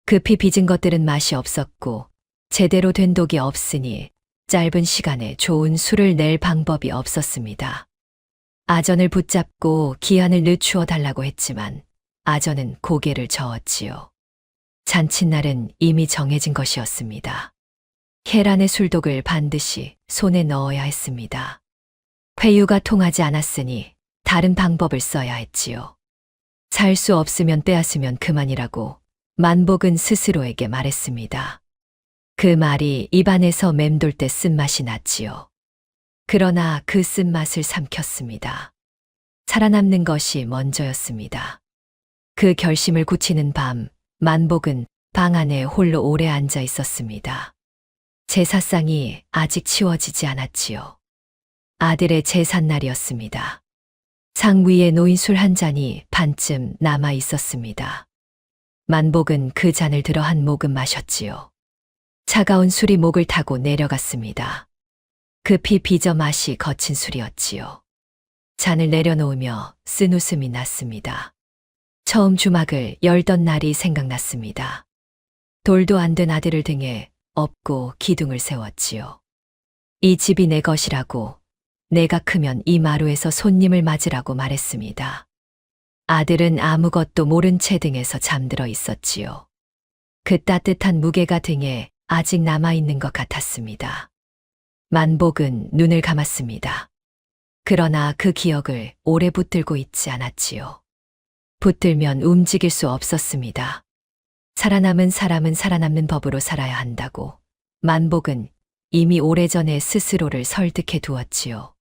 급히 빚은 것들은 맛이 없었고 제대로 된 독이 없으니 짧은 시간에 좋은 술을 낼 방법이 없었습니다. 아전을 붙잡고 기한을 늦추어 달라고 했지만 아전은 고개를 저었지요. 잔칫날은 이미 정해진 것이었습니다. 혜란의 술독을 반드시 손에 넣어야 했습니다. 회유가 통하지 않았으니 다른 방법을 써야 했지요. 살 수 없으면 빼앗으면 그만이라고 만복은 스스로에게 말했습니다. 그 말이 입안에서 맴돌 때 쓴맛이 났지요. 그러나 그 쓴맛을 삼켰습니다. 살아남는 것이 먼저였습니다. 그 결심을 굳히는 밤, 만복은 방 안에 홀로 오래 앉아 있었습니다. 제사상이 아직 치워지지 않았지요. 아들의 제삿날이었습니다. 상 위에 놓인 술 한 잔이 반쯤 남아 있었습니다. 만복은 그 잔을 들어 한 모금 마셨지요. 차가운 술이 목을 타고 내려갔습니다. 급히 빚어 맛이 거친 술이었지요. 잔을 내려놓으며 쓴 웃음이 났습니다. 처음 주막을 열던 날이 생각났습니다. 돌도 안 된 아들을 등에 업고 기둥을 세웠지요. 이 집이 내 것이라고, 내가 크면 이 마루에서 손님을 맞으라고 말했습니다. 아들은 아무것도 모른 채 등에서 잠들어 있었지요. 그 따뜻한 무게가 등에 아직 남아있는 것 같았습니다. 만복은 눈을 감았습니다. 그러나 그 기억을 오래 붙들고 있지 않았지요. 붙들면 움직일 수 없었습니다. 살아남은 사람은 살아남는 법으로 살아야 한다고 만복은 이미 오래전에 스스로를 설득해 두었지요.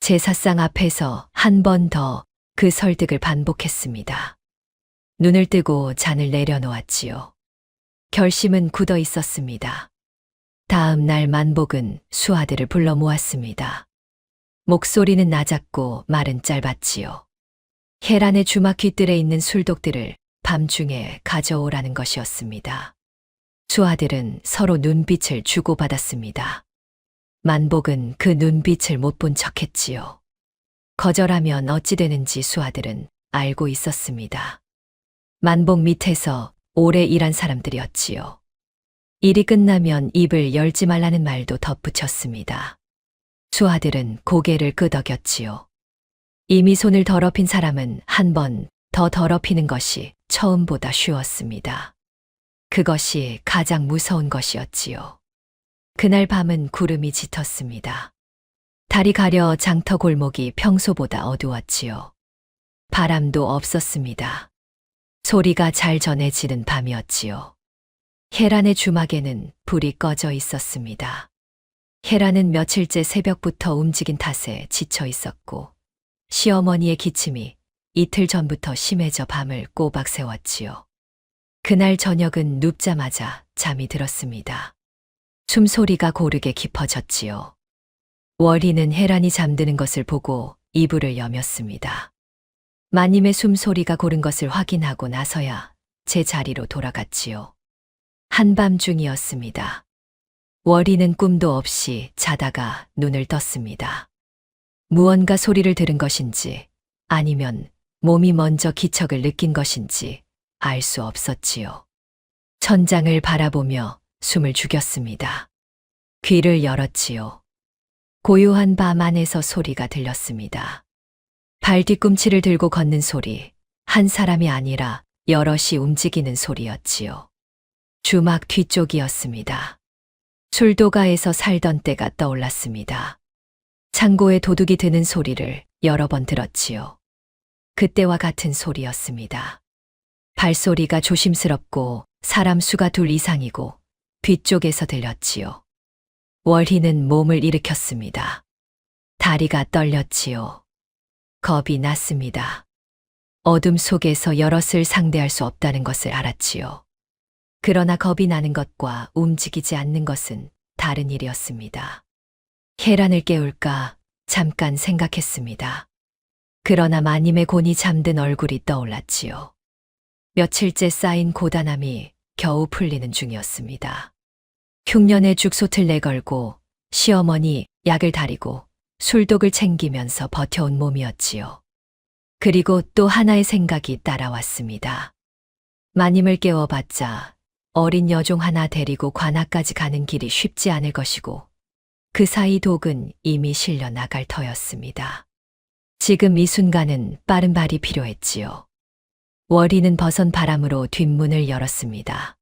제사상 앞에서 한 번 더 그 설득을 반복했습니다. 눈을 뜨고 잔을 내려놓았지요. 결심은 굳어 있었습니다. 다음 날 만복은 수하들을 불러 모았습니다. 목소리는 낮았고 말은 짧았지요. 혜란의 주막 뒷뜰에 있는 술독들을 밤중에 가져오라는 것이었습니다. 수하들은 서로 눈빛을 주고받았습니다. 만복은 그 눈빛을 못 본 척했지요. 거절하면 어찌 되는지 수하들은 알고 있었습니다. 만복 밑에서 오래 일한 사람들이었지요. 일이 끝나면 입을 열지 말라는 말도 덧붙였습니다. 수하들은 고개를 끄덕였지요. 이미 손을 더럽힌 사람은 한 번 더 더럽히는 것이 처음보다 쉬웠습니다. 그것이 가장 무서운 것이었지요. 그날 밤은 구름이 짙었습니다. 달이 가려 장터 골목이 평소보다 어두웠지요. 바람도 없었습니다. 소리가 잘 전해지는 밤이었지요. 혜란의 주막에는 불이 꺼져 있었습니다. 혜란은 며칠째 새벽부터 움직인 탓에 지쳐 있었고 시어머니의 기침이 이틀 전부터 심해져 밤을 꼬박 새웠지요. 그날 저녁은 눕자마자 잠이 들었습니다. 숨소리가 고르게 깊어졌지요. 월이는 혜란이 잠드는 것을 보고 이불을 여몄습니다. 마님의 숨소리가 고른 것을 확인하고 나서야 제 자리로 돌아갔지요. 한밤중이었습니다. 월이는 꿈도 없이 자다가 눈을 떴습니다. 무언가 소리를 들은 것인지 아니면 몸이 먼저 기척을 느낀 것인지 알 수 없었지요. 천장을 바라보며 숨을 죽였습니다. 귀를 열었지요. 고요한 밤 안에서 소리가 들렸습니다. 발 뒤꿈치를 들고 걷는 소리, 한 사람이 아니라 여럿이 움직이는 소리였지요. 주막 뒤쪽이었습니다. 술도가에서 살던 때가 떠올랐습니다. 창고에 도둑이 드는 소리를 여러 번 들었지요. 그때와 같은 소리였습니다. 발소리가 조심스럽고 사람 수가 둘 이상이고 뒤쪽에서 들렸지요. 월희는 몸을 일으켰습니다. 다리가 떨렸지요. 겁이 났습니다. 어둠 속에서 여럿을 상대할 수 없다는 것을 알았지요. 그러나 겁이 나는 것과 움직이지 않는 것은 다른 일이었습니다. 혜란을 깨울까 잠깐 생각했습니다. 그러나 마님의 곤히 잠든 얼굴이 떠올랐지요. 며칠째 쌓인 고단함이 겨우 풀리는 중이었습니다. 흉년에 죽솥을 내걸고 시어머니 약을 다리고 술독을 챙기면서 버텨온 몸이었지요. 그리고 또 하나의 생각이 따라왔습니다. 마님을 깨워봤자 어린 여종 하나 데리고 관아까지 가는 길이 쉽지 않을 것이고 그 사이 독은 이미 실려 나갈 터였습니다. 지금 이 순간은 빠른 발이 필요했지요. 월희는 버선 바람으로 뒷문을 열었습니다.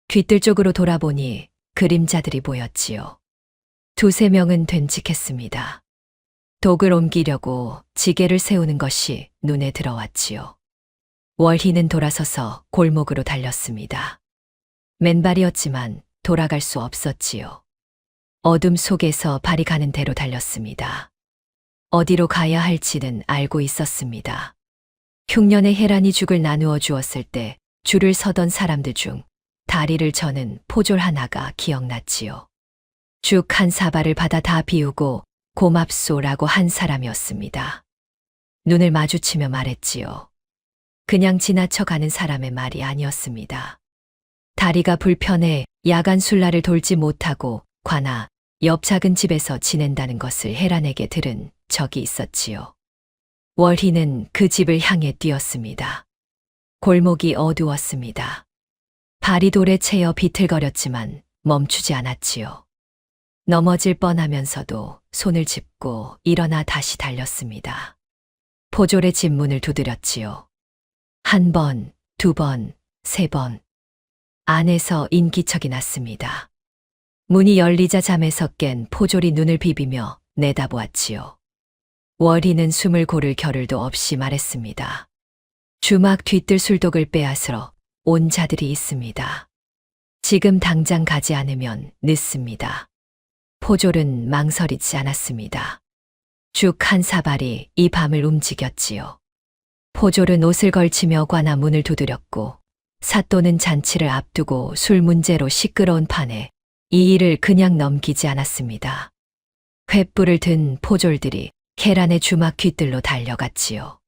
뒷뜰 쪽으로 돌아보니 그림자들이 보였지요. 두세 명은 된직했습니다. 독을 옮기려고 지게를 세우는 것이 눈에 들어왔지요. 월희는 돌아서서 골목으로 달렸습니다. 맨발이었지만 돌아갈 수 없었지요. 어둠 속에서 발이 가는 대로 달렸습니다. 어디로 가야 할지는 알고 있었습니다. 흉년에 혜란이 죽을 나누어 주었을 때 줄을 서던 사람들 중 다리를 저는 포졸 하나가 기억났지요. 죽 한 사발을 받아 다 비우고 고맙소라고 한 사람이었습니다. 눈을 마주치며 말했지요. 그냥 지나쳐가는 사람의 말이 아니었습니다. 다리가 불편해 야간 술라를 돌지 못하고 관아 옆 작은 집에서 지낸다는 것을 혜란에게 들은 적이 있었지요. 월희는 그 집을 향해 뛰었습니다. 골목이 어두웠습니다. 발이 돌에 채여 비틀거렸지만 멈추지 않았지요. 넘어질 뻔하면서도 손을 짚고 일어나 다시 달렸습니다. 포졸의 집 문을 두드렸지요. 한 번, 두 번, 세 번. 안에서 인기척이 났습니다. 문이 열리자 잠에서 깬 포졸이 눈을 비비며 내다보았지요. 월희는 숨을 고를 겨를도 없이 말했습니다. 주막 뒤뜰 술독을 빼앗으러 온 자들이 있습니다. 지금 당장 가지 않으면 늦습니다. 포졸은 망설이지 않았습니다. 죽 한 사발이 이 밤을 움직였지요. 포졸은 옷을 걸치며 관아 문을 두드렸고 사또는 잔치를 앞두고 술 문제로 시끄러운 판에 이 일을 그냥 넘기지 않았습니다. 횃불을 든 포졸들이 계란의 주막 뒤뜰로 달려갔지요.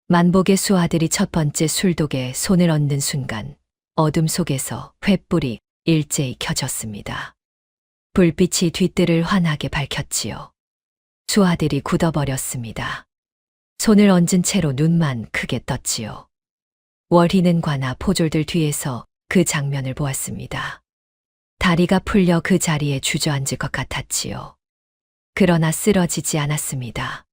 만복의 수아들이 첫 번째 술독에 손을 얹는 순간 어둠 속에서 횃불이 일제히 켜졌습니다. 불빛이 뒤뜰을 환하게 밝혔지요. 수아들이 굳어버렸습니다. 손을 얹은 채로 눈만 크게 떴지요. 월희는 관아 포졸들 뒤에서 그 장면을 보았습니다. 다리가 풀려 그 자리에 주저앉을 것 같았지요. 그러나 쓰러지지 않았습니다.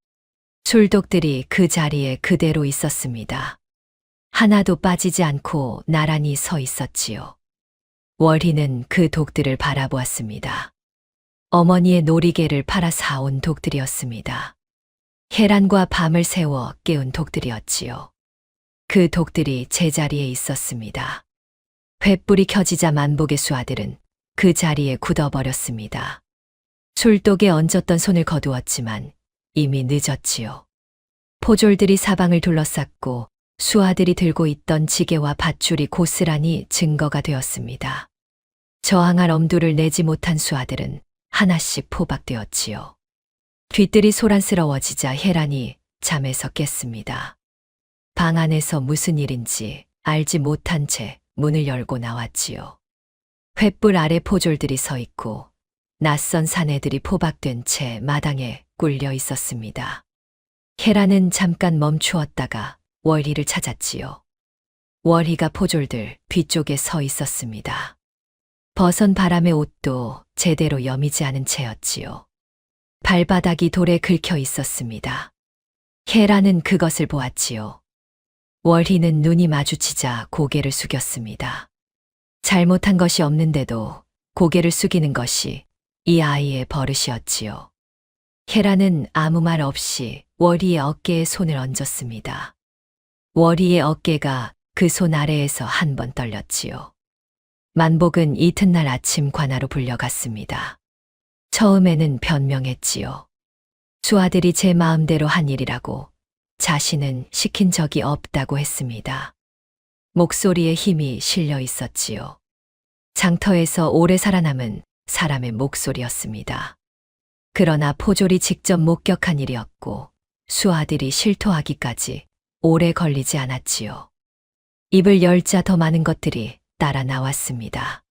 술독들이 그 자리에 그대로 있었습니다. 하나도 빠지지 않고 나란히 서 있었지요. 월희는 그 독들을 바라보았습니다. 어머니의 놀이개를 팔아 사온 독들이었습니다. 혜란과 밤을 새워 깨운 독들이었지요. 그 독들이 제자리에 있었습니다. 횃불이 켜지자 만복의 수아들은 그 자리에 굳어버렸습니다. 술독에 얹었던 손을 거두었지만 이미 늦었지요. 포졸들이 사방을 둘러쌌고 수아들이 들고 있던 지게와 밧줄이 고스란히 증거가 되었습니다. 저항할 엄두를 내지 못한 수아들은 하나씩 포박되었지요. 뒤뜰이 소란스러워지자 혜란이 잠에서 깼습니다. 방 안에서 무슨 일인지 알지 못한 채 문을 열고 나왔지요. 횃불 아래 포졸들이 서 있고 낯선 사내들이 포박된 채 마당에 꿀려 있었습니다. 혜란은 잠깐 멈추었다가 월희를 찾았지요. 월희가 포졸들 뒤쪽에 서 있었습니다. 벗은 바람의 옷도 제대로 여미지 않은 채였지요. 발바닥이 돌에 긁혀 있었습니다. 헤라는 그것을 보았지요. 월희는 눈이 마주치자 고개를 숙였습니다. 잘못한 것이 없는데도 고개를 숙이는 것이 이 아이의 버릇이었지요. 헤라는 아무 말 없이 월희의 어깨에 손을 얹었습니다. 월희의 어깨가 그 손 아래에서 한 번 떨렸지요. 만복은 이튿날 아침 관아로 불려갔습니다. 처음에는 변명했지요. 수아들이 제 마음대로 한 일이라고 자신은 시킨 적이 없다고 했습니다. 목소리에 힘이 실려 있었지요. 장터에서 오래 살아남은 사람의 목소리였습니다. 그러나 포졸이 직접 목격한 일이었고 수아들이 실토하기까지 오래 걸리지 않았지요. 입을 열자 더 많은 것들이 따라 나왔습니다.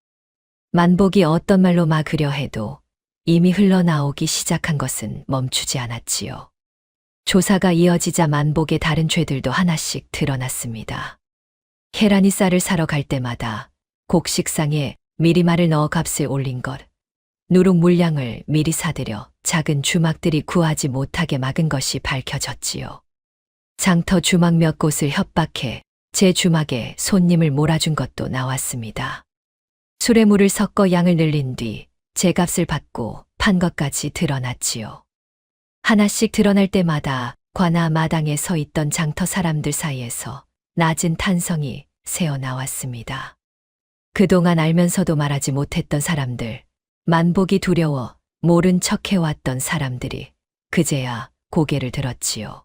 만복이 어떤 말로 막으려 해도 이미 흘러나오기 시작한 것은 멈추지 않았지요. 조사가 이어지자 만복의 다른 죄들도 하나씩 드러났습니다. 헤란이 쌀을 사러 갈 때마다 곡식상에 미리말을 넣어 값을 올린 것, 누룩 물량을 미리 사들여 작은 주막들이 구하지 못하게 막은 것이 밝혀졌지요. 장터 주막 몇 곳을 협박해 제 주막에 손님을 몰아준 것도 나왔습니다. 술에 물을 섞어 양을 늘린 뒤 제 값을 받고 판 것까지 드러났지요. 하나씩 드러날 때마다 관아 마당에 서 있던 장터 사람들 사이에서 낮은 탄성이 새어 나왔습니다. 그동안 알면서도 말하지 못했던 사람들, 만복이 두려워 모른 척 해왔던 사람들이 그제야 고개를 들었지요.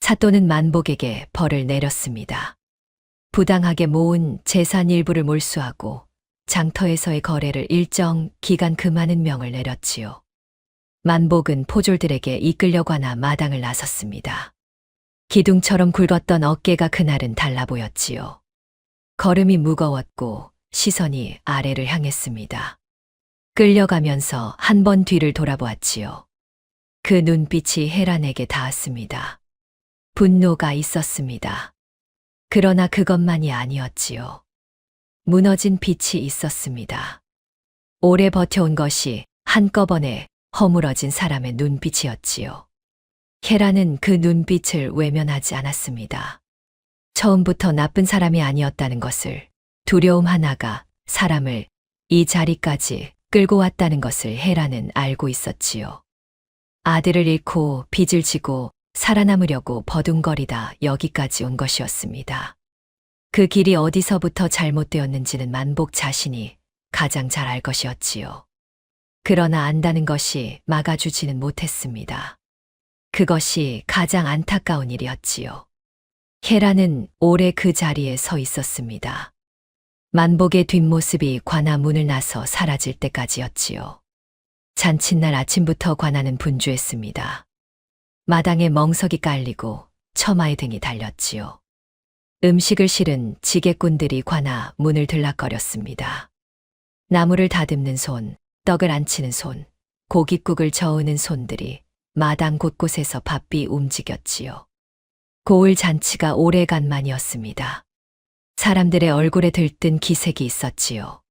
사또는 만복에게 벌을 내렸습니다. 부당하게 모은 재산 일부를 몰수하고 장터에서의 거래를 일정 기간 금하는 명을 내렸지요. 만복은 포졸들에게 이끌려 관아 마당을 나섰습니다. 기둥처럼 굵었던 어깨가 그날은 달라 보였지요. 걸음이 무거웠고 시선이 아래를 향했습니다. 끌려가면서 한 번 뒤를 돌아보았지요. 그 눈빛이 헤란에게 닿았습니다. 분노가 있었습니다. 그러나 그것만이 아니었지요. 무너진 빛이 있었습니다. 오래 버텨온 것이 한꺼번에 허물어진 사람의 눈빛이었지요. 헤란은 그 눈빛을 외면하지 않았습니다. 처음부터 나쁜 사람이 아니었다는 것을, 두려움 하나가 사람을 이 자리까지 끌고 왔다는 것을 헤란은 알고 있었지요. 아들을 잃고 빚을 지고 살아남으려고 버둥거리다 여기까지 온 것이었습니다. 그 길이 어디서부터 잘못되었는지는 만복 자신이 가장 잘 알 것이었지요. 그러나 안다는 것이 막아주지는 못했습니다. 그것이 가장 안타까운 일이었지요. 헤라는 오래 그 자리에 서 있었습니다. 만복의 뒷모습이 관아 문을 나서 사라질 때까지였지요. 잔칫날 아침부터 관아는 분주했습니다. 마당에 멍석이 깔리고 처마에 등이 달렸지요. 음식을 실은 지게꾼들이 관아 문을 들락거렸습니다. 나무를 다듬는 손, 떡을 안치는 손, 고깃국을 저으는 손들이 마당 곳곳에서 바삐 움직였지요. 고을 잔치가 오래간만이었습니다. 사람들의 얼굴에 들뜬 기색이 있었지요.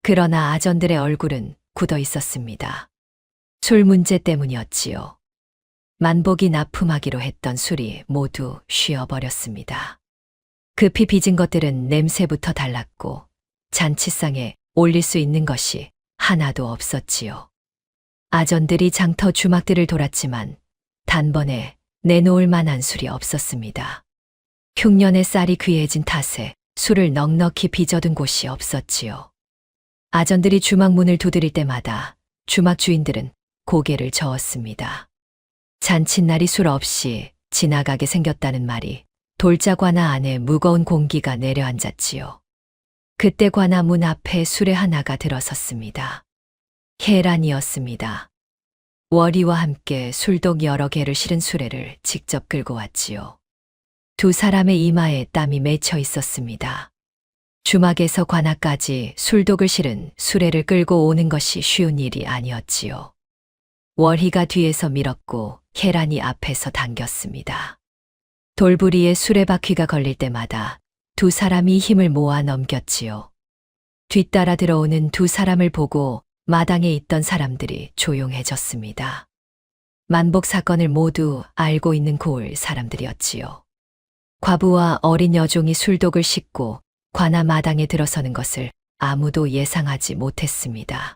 그러나 아전들의 얼굴은 굳어 있었습니다. 술 문제 때문이었지요. 만복이 납품하기로 했던 술이 모두 쉬어버렸습니다. 급히 빚은 것들은 냄새부터 달랐고 잔치상에 올릴 수 있는 것이 하나도 없었지요. 아전들이 장터 주막들을 돌았지만 단번에 내놓을 만한 술이 없었습니다. 흉년의 쌀이 귀해진 탓에 술을 넉넉히 빚어둔 곳이 없었지요. 아전들이 주막 문을 두드릴 때마다 주막 주인들은 고개를 저었습니다. 잔칫날이 술 없이 지나가게 생겼다는 말이 돌자 관아 안에 무거운 공기가 내려앉았지요. 그때 관아 문 앞에 수레 하나가 들어섰습니다. 헤란이었습니다. 월희와 함께 술독 여러 개를 실은 수레를 직접 끌고 왔지요. 두 사람의 이마에 땀이 맺혀 있었습니다. 주막에서 관아까지 술독을 실은 수레를 끌고 오는 것이 쉬운 일이 아니었지요. 월희가 뒤에서 밀었고 헤란이 앞에서 당겼습니다. 돌부리에 수레바퀴가 걸릴 때마다 두 사람이 힘을 모아 넘겼지요. 뒤따라 들어오는 두 사람을 보고 마당에 있던 사람들이 조용해졌습니다. 만복 사건을 모두 알고 있는 고을 사람들이었지요. 과부와 어린 여종이 술독을 싣고 관아 마당에 들어서는 것을 아무도 예상하지 못했습니다.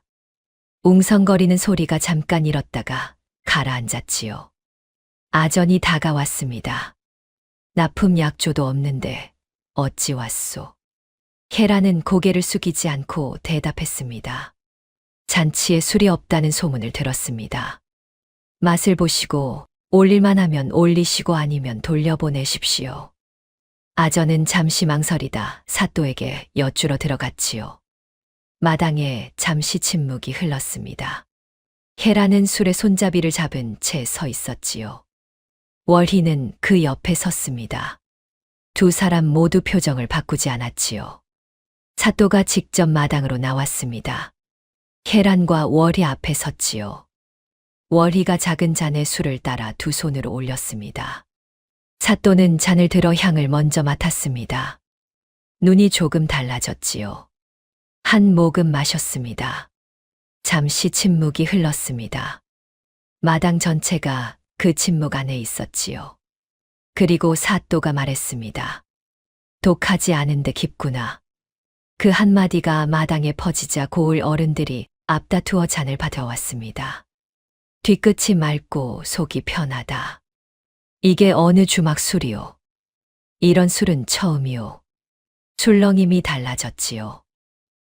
웅성거리는 소리가 잠깐 잃었다가 가라앉았지요. 아전이 다가왔습니다. 납품 약조도 없는데 어찌 왔소? 헤라는 고개를 숙이지 않고 대답했습니다. 잔치에 술이 없다는 소문을 들었습니다. 맛을 보시고 올릴만 하면 올리시고 아니면 돌려보내십시오. 아전은 잠시 망설이다 사또에게 여쭈러 들어갔지요. 마당에 잠시 침묵이 흘렀습니다. 헤라는 술의 손잡이를 잡은 채 서 있었지요. 월희는 그 옆에 섰습니다. 두 사람 모두 표정을 바꾸지 않았지요. 사또가 직접 마당으로 나왔습니다. 헤란과 월희 앞에 섰지요. 월희가 작은 잔에 술을 따라 두 손으로 올렸습니다. 사또는 잔을 들어 향을 먼저 맡았습니다. 눈이 조금 달라졌지요. 한 모금 마셨습니다. 잠시 침묵이 흘렀습니다. 마당 전체가 그 침묵 안에 있었지요. 그리고 사또가 말했습니다. 독하지 않은데 깊구나. 그 한마디가 마당에 퍼지자 고을 어른들이 앞다투어 잔을 받아왔습니다. 뒤끝이 맑고 속이 편하다. 이게 어느 주막 술이오. 이런 술은 처음이오. 술렁임이 달라졌지요.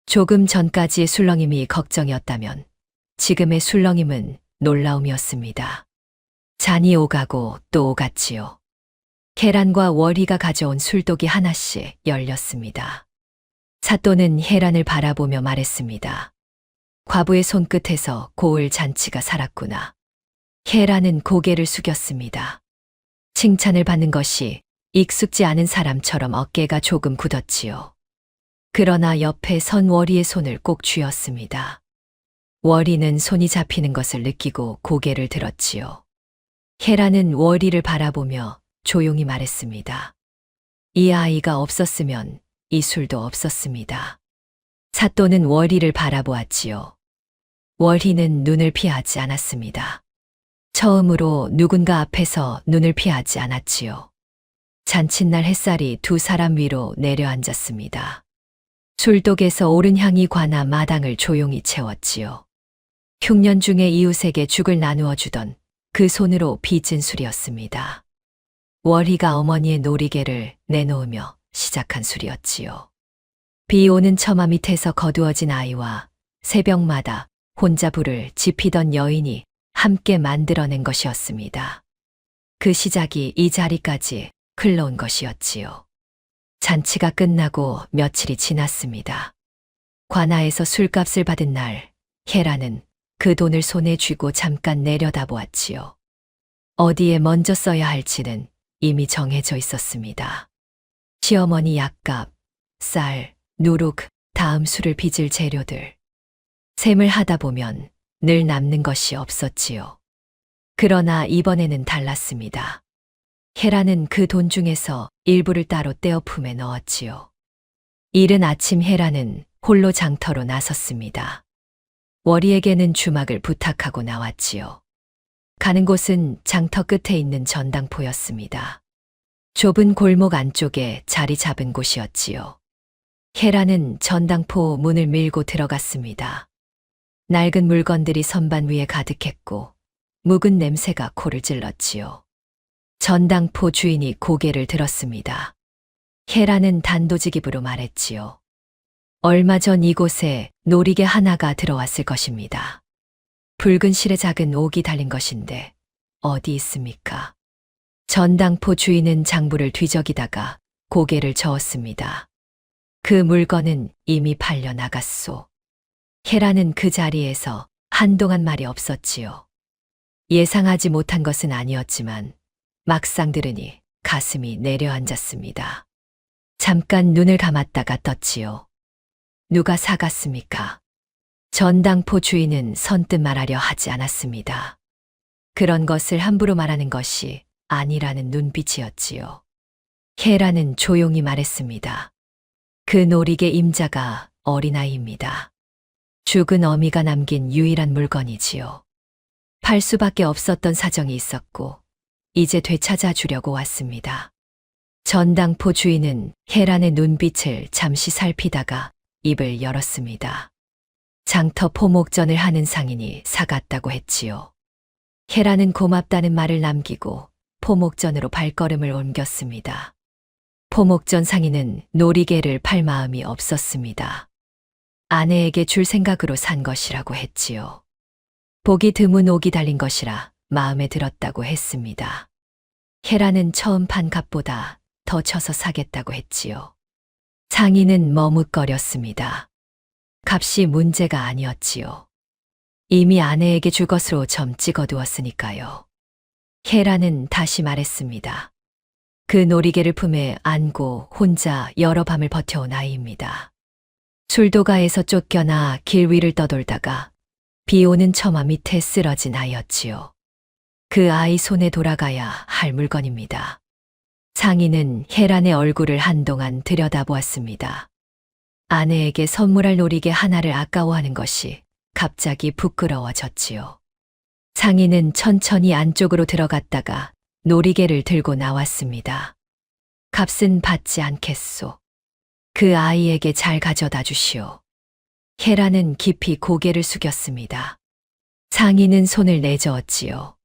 조금 전까지의 술렁임이 걱정이었다면 지금의 술렁임은 놀라움이었습니다. 잔이 오가고 또 오갔지요. 계란과 월희가 가져온 술독이 하나씩 열렸습니다. 사또는 헤란을 바라보며 말했습니다. 과부의 손끝에서 고을 잔치가 살았구나. 헤란은 고개를 숙였습니다. 칭찬을 받는 것이 익숙지 않은 사람처럼 어깨가 조금 굳었지요. 그러나 옆에 선 월희의 손을 꼭 쥐었습니다. 월희는 손이 잡히는 것을 느끼고 고개를 들었지요. 헤란은 월희를 바라보며 조용히 말했습니다. 이 아이가 없었으면 이 술도 없었습니다. 사또는 월희를 바라보았지요. 월희는 눈을 피하지 않았습니다. 처음으로 누군가 앞에서 눈을 피하지 않았지요. 잔칫날 햇살이 두 사람 위로 내려앉았습니다. 술독에서 오른 향이 관아 마당을 조용히 채웠지요. 흉년 중에 이웃에게 죽을 나누어 주던 그 손으로 빚은 술이었습니다. 월희가 어머니의 놀이개를 내놓으며 시작한 술이었지요. 비 오는 처마 밑에서 거두어진 아이와 새벽마다 혼자 불을 지피던 여인이 함께 만들어낸 것이었습니다. 그 시작이 이 자리까지 흘러온 것이었지요. 잔치가 끝나고 며칠이 지났습니다. 관아에서 술값을 받은 날, 헤라는 그 돈을 손에 쥐고 잠깐 내려다보았지요. 어디에 먼저 써야 할지는 이미 정해져 있었습니다. 시어머니 약값, 쌀, 누룩, 다음 술을 빚을 재료들. 셈을 하다 보면 늘 남는 것이 없었지요. 그러나 이번에는 달랐습니다. 헤라는 그 돈 중에서 일부를 따로 떼어 품에 넣었지요. 이른 아침 헤라는 홀로 장터로 나섰습니다. 월희에게는 주막을 부탁하고 나왔지요. 가는 곳은 장터 끝에 있는 전당포였습니다. 좁은 골목 안쪽에 자리 잡은 곳이었지요. 헤라는 전당포 문을 밀고 들어갔습니다. 낡은 물건들이 선반 위에 가득했고 묵은 냄새가 코를 찔렀지요. 전당포 주인이 고개를 들었습니다. 헤라는 단도직입으로 말했지요. 얼마 전 이곳에 놀이개 하나가 들어왔을 것입니다. 붉은 실에 작은 옥이 달린 것인데 어디 있습니까? 전당포 주인은 장부를 뒤적이다가 고개를 저었습니다. 그 물건은 이미 팔려 나갔소. 헤라는 그 자리에서 한동안 말이 없었지요. 예상하지 못한 것은 아니었지만 막상 들으니 가슴이 내려앉았습니다. 잠깐 눈을 감았다가 떴지요. 누가 사갔습니까? 전당포 주인은 선뜻 말하려 하지 않았습니다. 그런 것을 함부로 말하는 것이 아니라는 눈빛이었지요. 헤라는 조용히 말했습니다. 그 놀이개 임자가 어린아이입니다. 죽은 어미가 남긴 유일한 물건이지요. 팔 수밖에 없었던 사정이 있었고 이제 되찾아 주려고 왔습니다. 전당포 주인은 헤란의 눈빛을 잠시 살피다가 입을 열었습니다. 장터 포목전을 하는 상인이 사갔다고 했지요. 헤란은 고맙다는 말을 남기고 포목전으로 발걸음을 옮겼습니다. 포목전 상인은 놀이개를 팔 마음이 없었습니다. 아내에게 줄 생각으로 산 것이라고 했지요. 보기 드문 옥이 달린 것이라 마음에 들었다고 했습니다. 헤라는 처음 판 값보다 더 쳐서 사겠다고 했지요. 상인은 머뭇거렸습니다. 값이 문제가 아니었지요. 이미 아내에게 줄 것으로 점 찍어두었으니까요. 헤라는 다시 말했습니다. 그 놀이개를 품에 안고 혼자 여러 밤을 버텨온 아이입니다. 술도가에서 쫓겨나 길 위를 떠돌다가 비 오는 처마 밑에 쓰러진 아이였지요. 그 아이 손에 돌아가야 할 물건입니다. 상인은 헤란의 얼굴을 한동안 들여다보았습니다. 아내에게 선물할 놀이개 하나를 아까워하는 것이 갑자기 부끄러워졌지요. 상인은 천천히 안쪽으로 들어갔다가 놀이개를 들고 나왔습니다. 값은 받지 않겠소. 그 아이에게 잘 가져다 주시오. 헤라는 깊이 고개를 숙였습니다. 상인은 손을 내저었지요.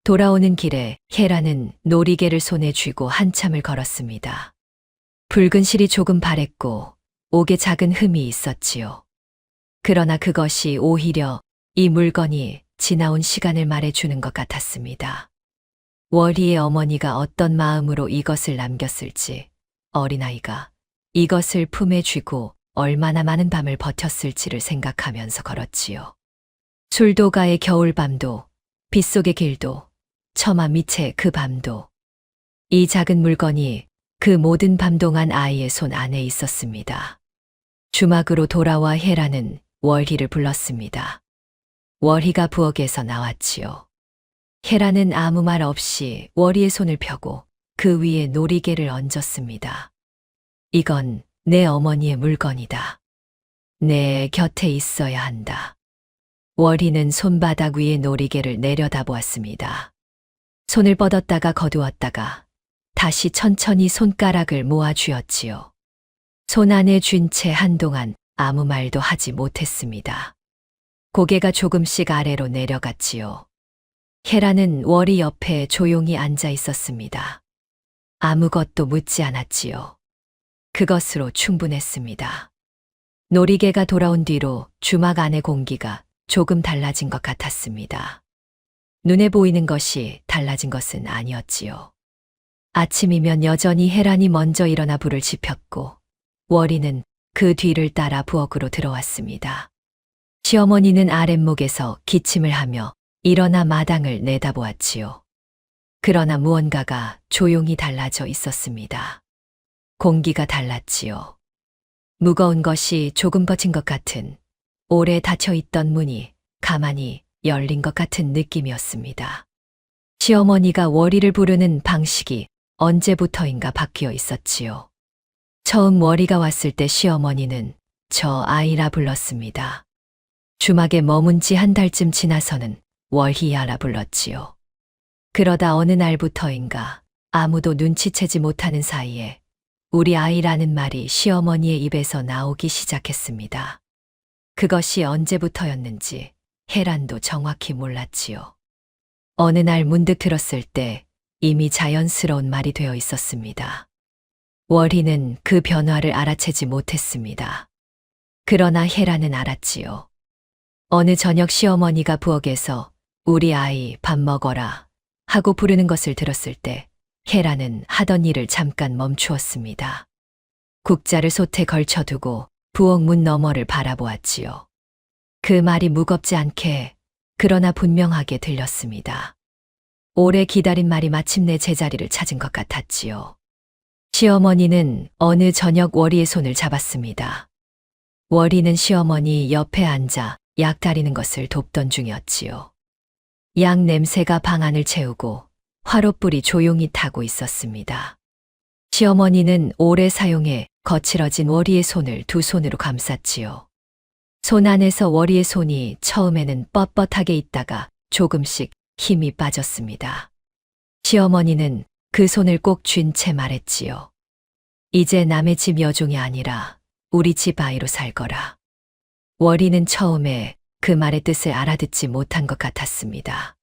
돌아오는 길에 헤라는 놀이개를 손에 쥐고 한참을 걸었습니다. 붉은 실이 조금 바랬고 옥에 작은 흠이 있었지요. 그러나 그것이 오히려 이 물건이 지나온 시간을 말해주는 것 같았습니다. 월희의 어머니가 어떤 마음으로 이것을 남겼을지, 어린아이가 이것을 품에 쥐고 얼마나 많은 밤을 버텼을지를 생각하면서 걸었지요. 술도가의 겨울밤도, 빗속의 길도, 처마 밑의 그 밤도, 이 작은 물건이 그 모든 밤 동안 아이의 손 안에 있었습니다. 주막으로 돌아와 헤라는 월희를 불렀습니다. 월희가 부엌에서 나왔지요. 헤라는 아무 말 없이 월희의 손을 펴고 그 위에 놀이개를 얹었습니다. 이건 내 어머니의 물건이다. 내 곁에 있어야 한다. 월희는 손바닥 위에 놀이개를 내려다보았습니다. 손을 뻗었다가 거두었다가 다시 천천히 손가락을 모아 쥐었지요. 손 안에 쥔 채 한동안 아무 말도 하지 못했습니다. 고개가 조금씩 아래로 내려갔지요. 헤라는 월희 옆에 조용히 앉아 있었습니다. 아무것도 묻지 않았지요. 그것으로 충분했습니다. 놀이개가 돌아온 뒤로 주막 안의 공기가 조금 달라진 것 같았습니다. 눈에 보이는 것이 달라진 것은 아니었지요. 아침이면 여전히 헤란이 먼저 일어나 불을 지폈고 월희는 그 뒤를 따라 부엌으로 들어왔습니다. 시어머니는 아랫목에서 기침을 하며 일어나 마당을 내다보았지요. 그러나 무언가가 조용히 달라져 있었습니다. 공기가 달랐지요. 무거운 것이 조금 거친 것 같은, 오래 닫혀있던 문이 가만히 열린 것 같은 느낌이었습니다. 시어머니가 월희를 부르는 방식이 언제부터인가 바뀌어 있었지요. 처음 월희가 왔을 때 시어머니는 저 아이라 불렀습니다. 주막에 머문 지 한 달쯤 지나서는 월희야라 불렀지요. 그러다 어느 날부터인가 아무도 눈치채지 못하는 사이에 우리 아이라는 말이 시어머니의 입에서 나오기 시작했습니다. 그것이 언제부터였는지 헤란도 정확히 몰랐지요. 어느 날 문득 들었을 때 이미 자연스러운 말이 되어 있었습니다. 월희는 그 변화를 알아채지 못했습니다. 그러나 헤란은 알았지요. 어느 저녁 시어머니가 부엌에서 우리 아이 밥 먹어라 하고 부르는 것을 들었을 때 헤란은 하던 일을 잠깐 멈추었습니다. 국자를 솥에 걸쳐두고 부엌 문 너머를 바라보았지요. 그 말이 무겁지 않게 그러나 분명하게 들렸습니다. 오래 기다린 말이 마침내 제자리를 찾은 것 같았지요. 시어머니는 어느 저녁 월희의 손을 잡았습니다. 월희는 시어머니 옆에 앉아 약 다리는 것을 돕던 중이었지요. 약 냄새가 방 안을 채우고 화롯불이 조용히 타고 있었습니다. 시어머니는 오래 사용해 거칠어진 워리의 손을 두 손으로 감쌌지요. 손 안에서 워리의 손이 처음에는 뻣뻣하게 있다가 조금씩 힘이 빠졌습니다. 시어머니는 그 손을 꼭 쥔 채 말했지요. 이제 남의 집 여종이 아니라 우리 집 아이로 살 거라. 워리는 처음에 그 말의 뜻을 알아듣지 못한 것 같았습니다.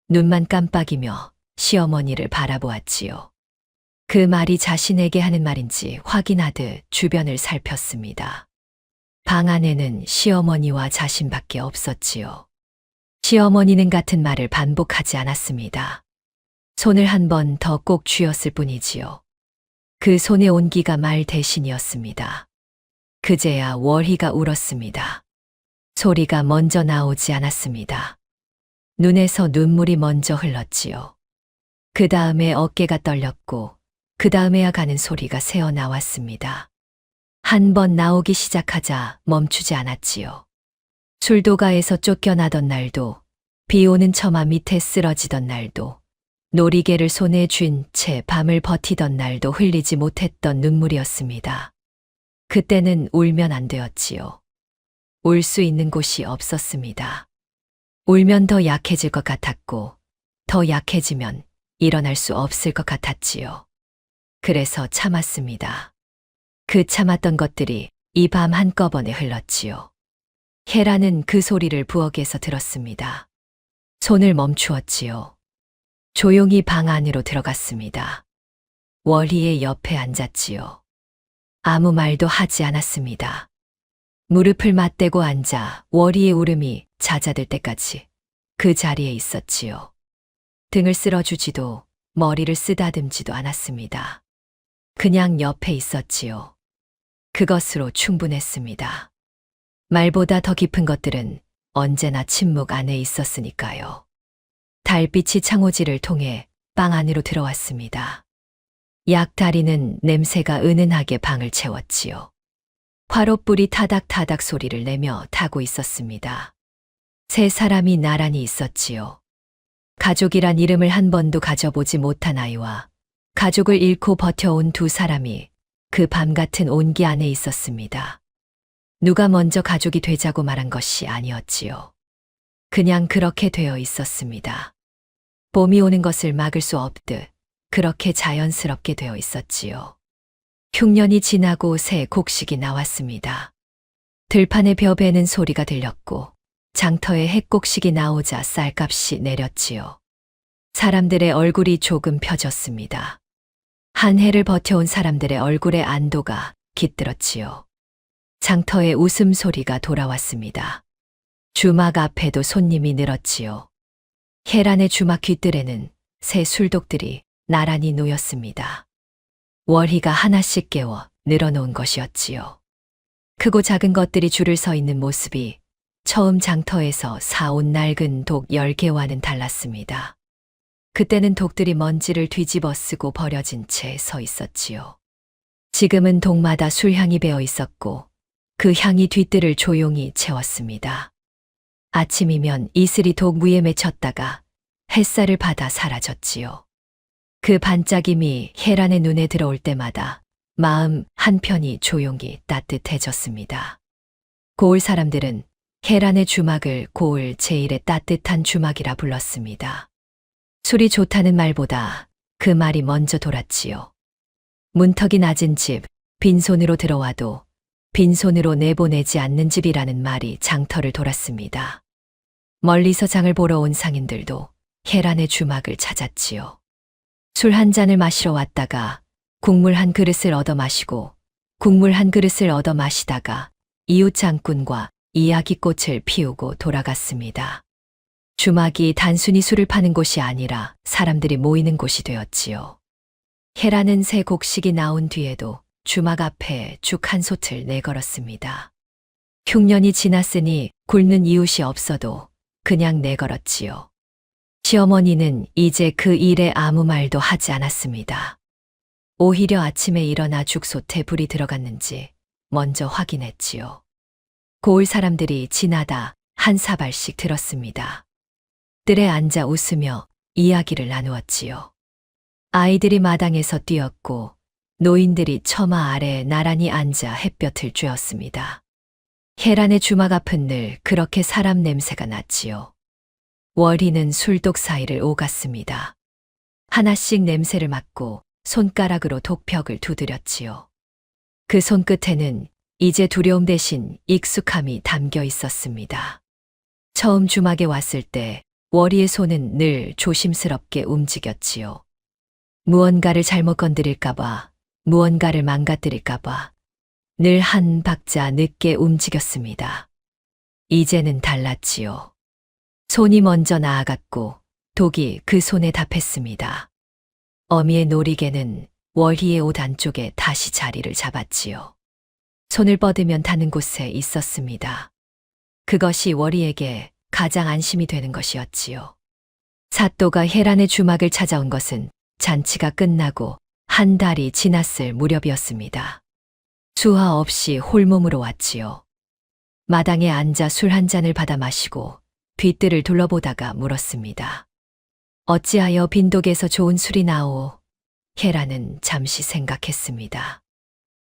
눈만 깜빡이며 시어머니를 바라보았지요. 그 말이 자신에게 하는 말인지 확인하듯 주변을 살폈습니다. 방 안에는 시어머니와 자신밖에 없었지요. 시어머니는 같은 말을 반복하지 않았습니다. 손을 한 번 더 꼭 쥐었을 뿐이지요. 그 손의 온기가 말 대신이었습니다. 그제야 월희가 울었습니다. 소리가 먼저 나오지 않았습니다. 눈에서 눈물이 먼저 흘렀지요. 그 다음에 어깨가 떨렸고 그 다음에야 가는 소리가 새어 나왔습니다. 한 번 나오기 시작하자 멈추지 않았지요. 술도가에서 쫓겨나던 날도, 비 오는 처마 밑에 쓰러지던 날도, 놀이개를 손에 쥔 채 밤을 버티던 날도 흘리지 못했던 눈물이었습니다. 그때는 울면 안 되었지요. 울 수 있는 곳이 없었습니다. 울면 더 약해질 것 같았고, 더 약해지면 일어날 수 없을 것 같았지요. 그래서 참았습니다. 그 참았던 것들이 이 밤 한꺼번에 흘렀지요. 헤라는 그 소리를 부엌에서 들었습니다. 손을 멈추었지요. 조용히 방 안으로 들어갔습니다. 월희의 옆에 앉았지요. 아무 말도 하지 않았습니다. 무릎을 맞대고 앉아 월희의 울음이 잦아들 때까지 그 자리에 있었지요. 등을 쓸어주지도 머리를 쓰다듬지도 않았습니다. 그냥 옆에 있었지요. 그것으로 충분했습니다. 말보다 더 깊은 것들은 언제나 침묵 안에 있었으니까요. 달빛이 창호지를 통해 방 안으로 들어왔습니다. 약다리는 냄새가 은은하게 방을 채웠지요. 화롯불이 타닥타닥 소리를 내며 타고 있었습니다. 세 사람이 나란히 있었지요. 가족이란 이름을 한 번도 가져보지 못한 아이와 가족을 잃고 버텨온 두 사람이 그 밤 같은 온기 안에 있었습니다. 누가 먼저 가족이 되자고 말한 것이 아니었지요. 그냥 그렇게 되어 있었습니다. 봄이 오는 것을 막을 수 없듯 그렇게 자연스럽게 되어 있었지요. 흉년이 지나고 새 곡식이 나왔습니다. 들판의 벼 베는 소리가 들렸고 장터에 햇곡식이 나오자 쌀값이 내렸지요. 사람들의 얼굴이 조금 펴졌습니다. 한 해를 버텨온 사람들의 얼굴에 안도가 깃들었지요. 장터에 웃음소리가 돌아왔습니다. 주막 앞에도 손님이 늘었지요. 헤란의 주막 뒷뜰에는 새 술독들이 나란히 놓였습니다. 월희가 하나씩 깨워 늘어놓은 것이었지요. 크고 작은 것들이 줄을 서 있는 모습이 처음 장터에서 사온 낡은 독 10개와는 달랐습니다. 그때는 독들이 먼지를 뒤집어 쓰고 버려진 채 서 있었지요. 지금은 독마다 술향이 배어 있었고 그 향이 뒷뜰을 조용히 채웠습니다. 아침이면 이슬이 독 위에 맺혔다가 햇살을 받아 사라졌지요. 그 반짝임이 헤란의 눈에 들어올 때마다 마음 한편이 조용히 따뜻해졌습니다. 고을 사람들은 헤란의 주막을 고을 제일의 따뜻한 주막이라 불렀습니다. 술이 좋다는 말보다 그 말이 먼저 돌았지요. 문턱이 낮은 집, 빈손으로 들어와도 빈손으로 내보내지 않는 집이라는 말이 장터를 돌았습니다. 멀리서 장을 보러 온 상인들도 헤란의 주막을 찾았지요. 술 한 잔을 마시러 왔다가 국물 한 그릇을 얻어 마시고 국물 한 그릇을 얻어 마시다가 이웃 장꾼과 이야기꽃을 피우고 돌아갔습니다. 주막이 단순히 술을 파는 곳이 아니라 사람들이 모이는 곳이 되었지요. 헤라는 새 곡식이 나온 뒤에도 주막 앞에 죽 한 솥을 내걸었습니다. 흉년이 지났으니 굶는 이웃이 없어도 그냥 내걸었지요. 시어머니는 이제 그 일에 아무 말도 하지 않았습니다. 오히려 아침에 일어나 죽솥에 불이 들어갔는지 먼저 확인했지요. 고을 사람들이 지나다 한 사발씩 들었습니다. 뜰에 앉아 웃으며 이야기를 나누었지요. 아이들이 마당에서 뛰었고 노인들이 처마 아래 나란히 앉아 햇볕을 쬐었습니다. 혜란의 주막 앞은 늘 그렇게 사람 냄새가 났지요. 월희는 술독 사이를 오갔습니다. 하나씩 냄새를 맡고 손가락으로 독벽을 두드렸지요. 그 손끝에는 이제 두려움 대신 익숙함이 담겨 있었습니다. 처음 주막에 왔을 때 월희의 손은 늘 조심스럽게 움직였지요. 무언가를 잘못 건드릴까봐, 무언가를 망가뜨릴까봐 늘 한 박자 늦게 움직였습니다. 이제는 달랐지요. 손이 먼저 나아갔고 독이 그 손에 답했습니다. 어미의 놀이개는 월희의 옷 안쪽에 다시 자리를 잡았지요. 손을 뻗으면 닿는 곳에 있었습니다. 그것이 월희에게 가장 안심이 되는 것이었지요. 사또가 혜란의 주막을 찾아온 것은 잔치가 끝나고 한 달이 지났을 무렵이었습니다. 수화 없이 홀몸으로 왔지요. 마당에 앉아 술 한 잔을 받아 마시고 뒤뜰을 둘러보다가 물었습니다. 어찌하여 빈독에서 좋은 술이 나오? 혜란은 잠시 생각했습니다.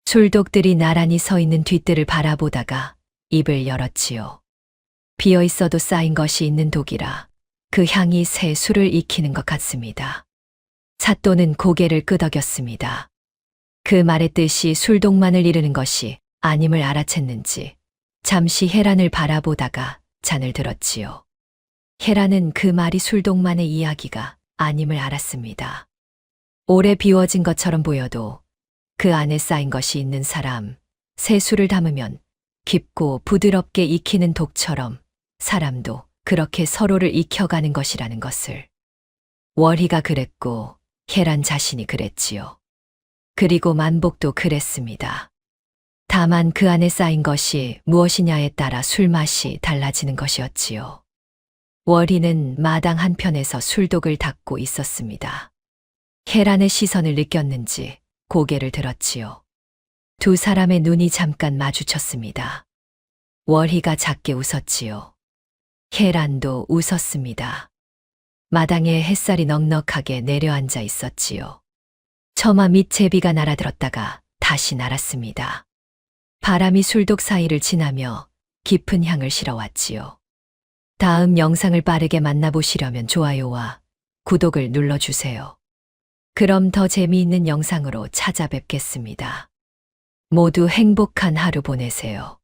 술독들이 나란히 서 있는 뒤뜰을 바라보다가 입을 열었지요. 비어 있어도 쌓인 것이 있는 독이라 그 향이 새 술을 익히는 것 같습니다. 사또는 고개를 끄덕였습니다. 그 말의 뜻이 술독만을 이르는 것이 아님을 알아챘는지 잠시 혜란을 바라보다가 잔을 들었지요. 혜란은 그 말이 술독만의 이야기가 아님을 알았습니다. 오래 비워진 것처럼 보여도 그 안에 쌓인 것이 있는 사람, 새 술을 담으면 깊고 부드럽게 익히는 독처럼 사람도 그렇게 서로를 익혀가는 것이라는 것을. 월희가 그랬고 혜란 자신이 그랬지요. 그리고 만복도 그랬습니다. 다만 그 안에 쌓인 것이 무엇이냐에 따라 술맛이 달라지는 것이었지요. 월희는 마당 한편에서 술독을 닦고 있었습니다. 혜란의 시선을 느꼈는지 고개를 들었지요. 두 사람의 눈이 잠깐 마주쳤습니다. 월희가 작게 웃었지요. 혜란도 웃었습니다. 마당에 햇살이 넉넉하게 내려앉아 있었지요. 처마 밑 제비가 날아들었다가 다시 날았습니다. 바람이 술독 사이를 지나며 깊은 향을 실어왔지요. 다음 영상을 빠르게 만나보시려면 좋아요와 구독을 눌러주세요. 그럼 더 재미있는 영상으로 찾아뵙겠습니다. 모두 행복한 하루 보내세요.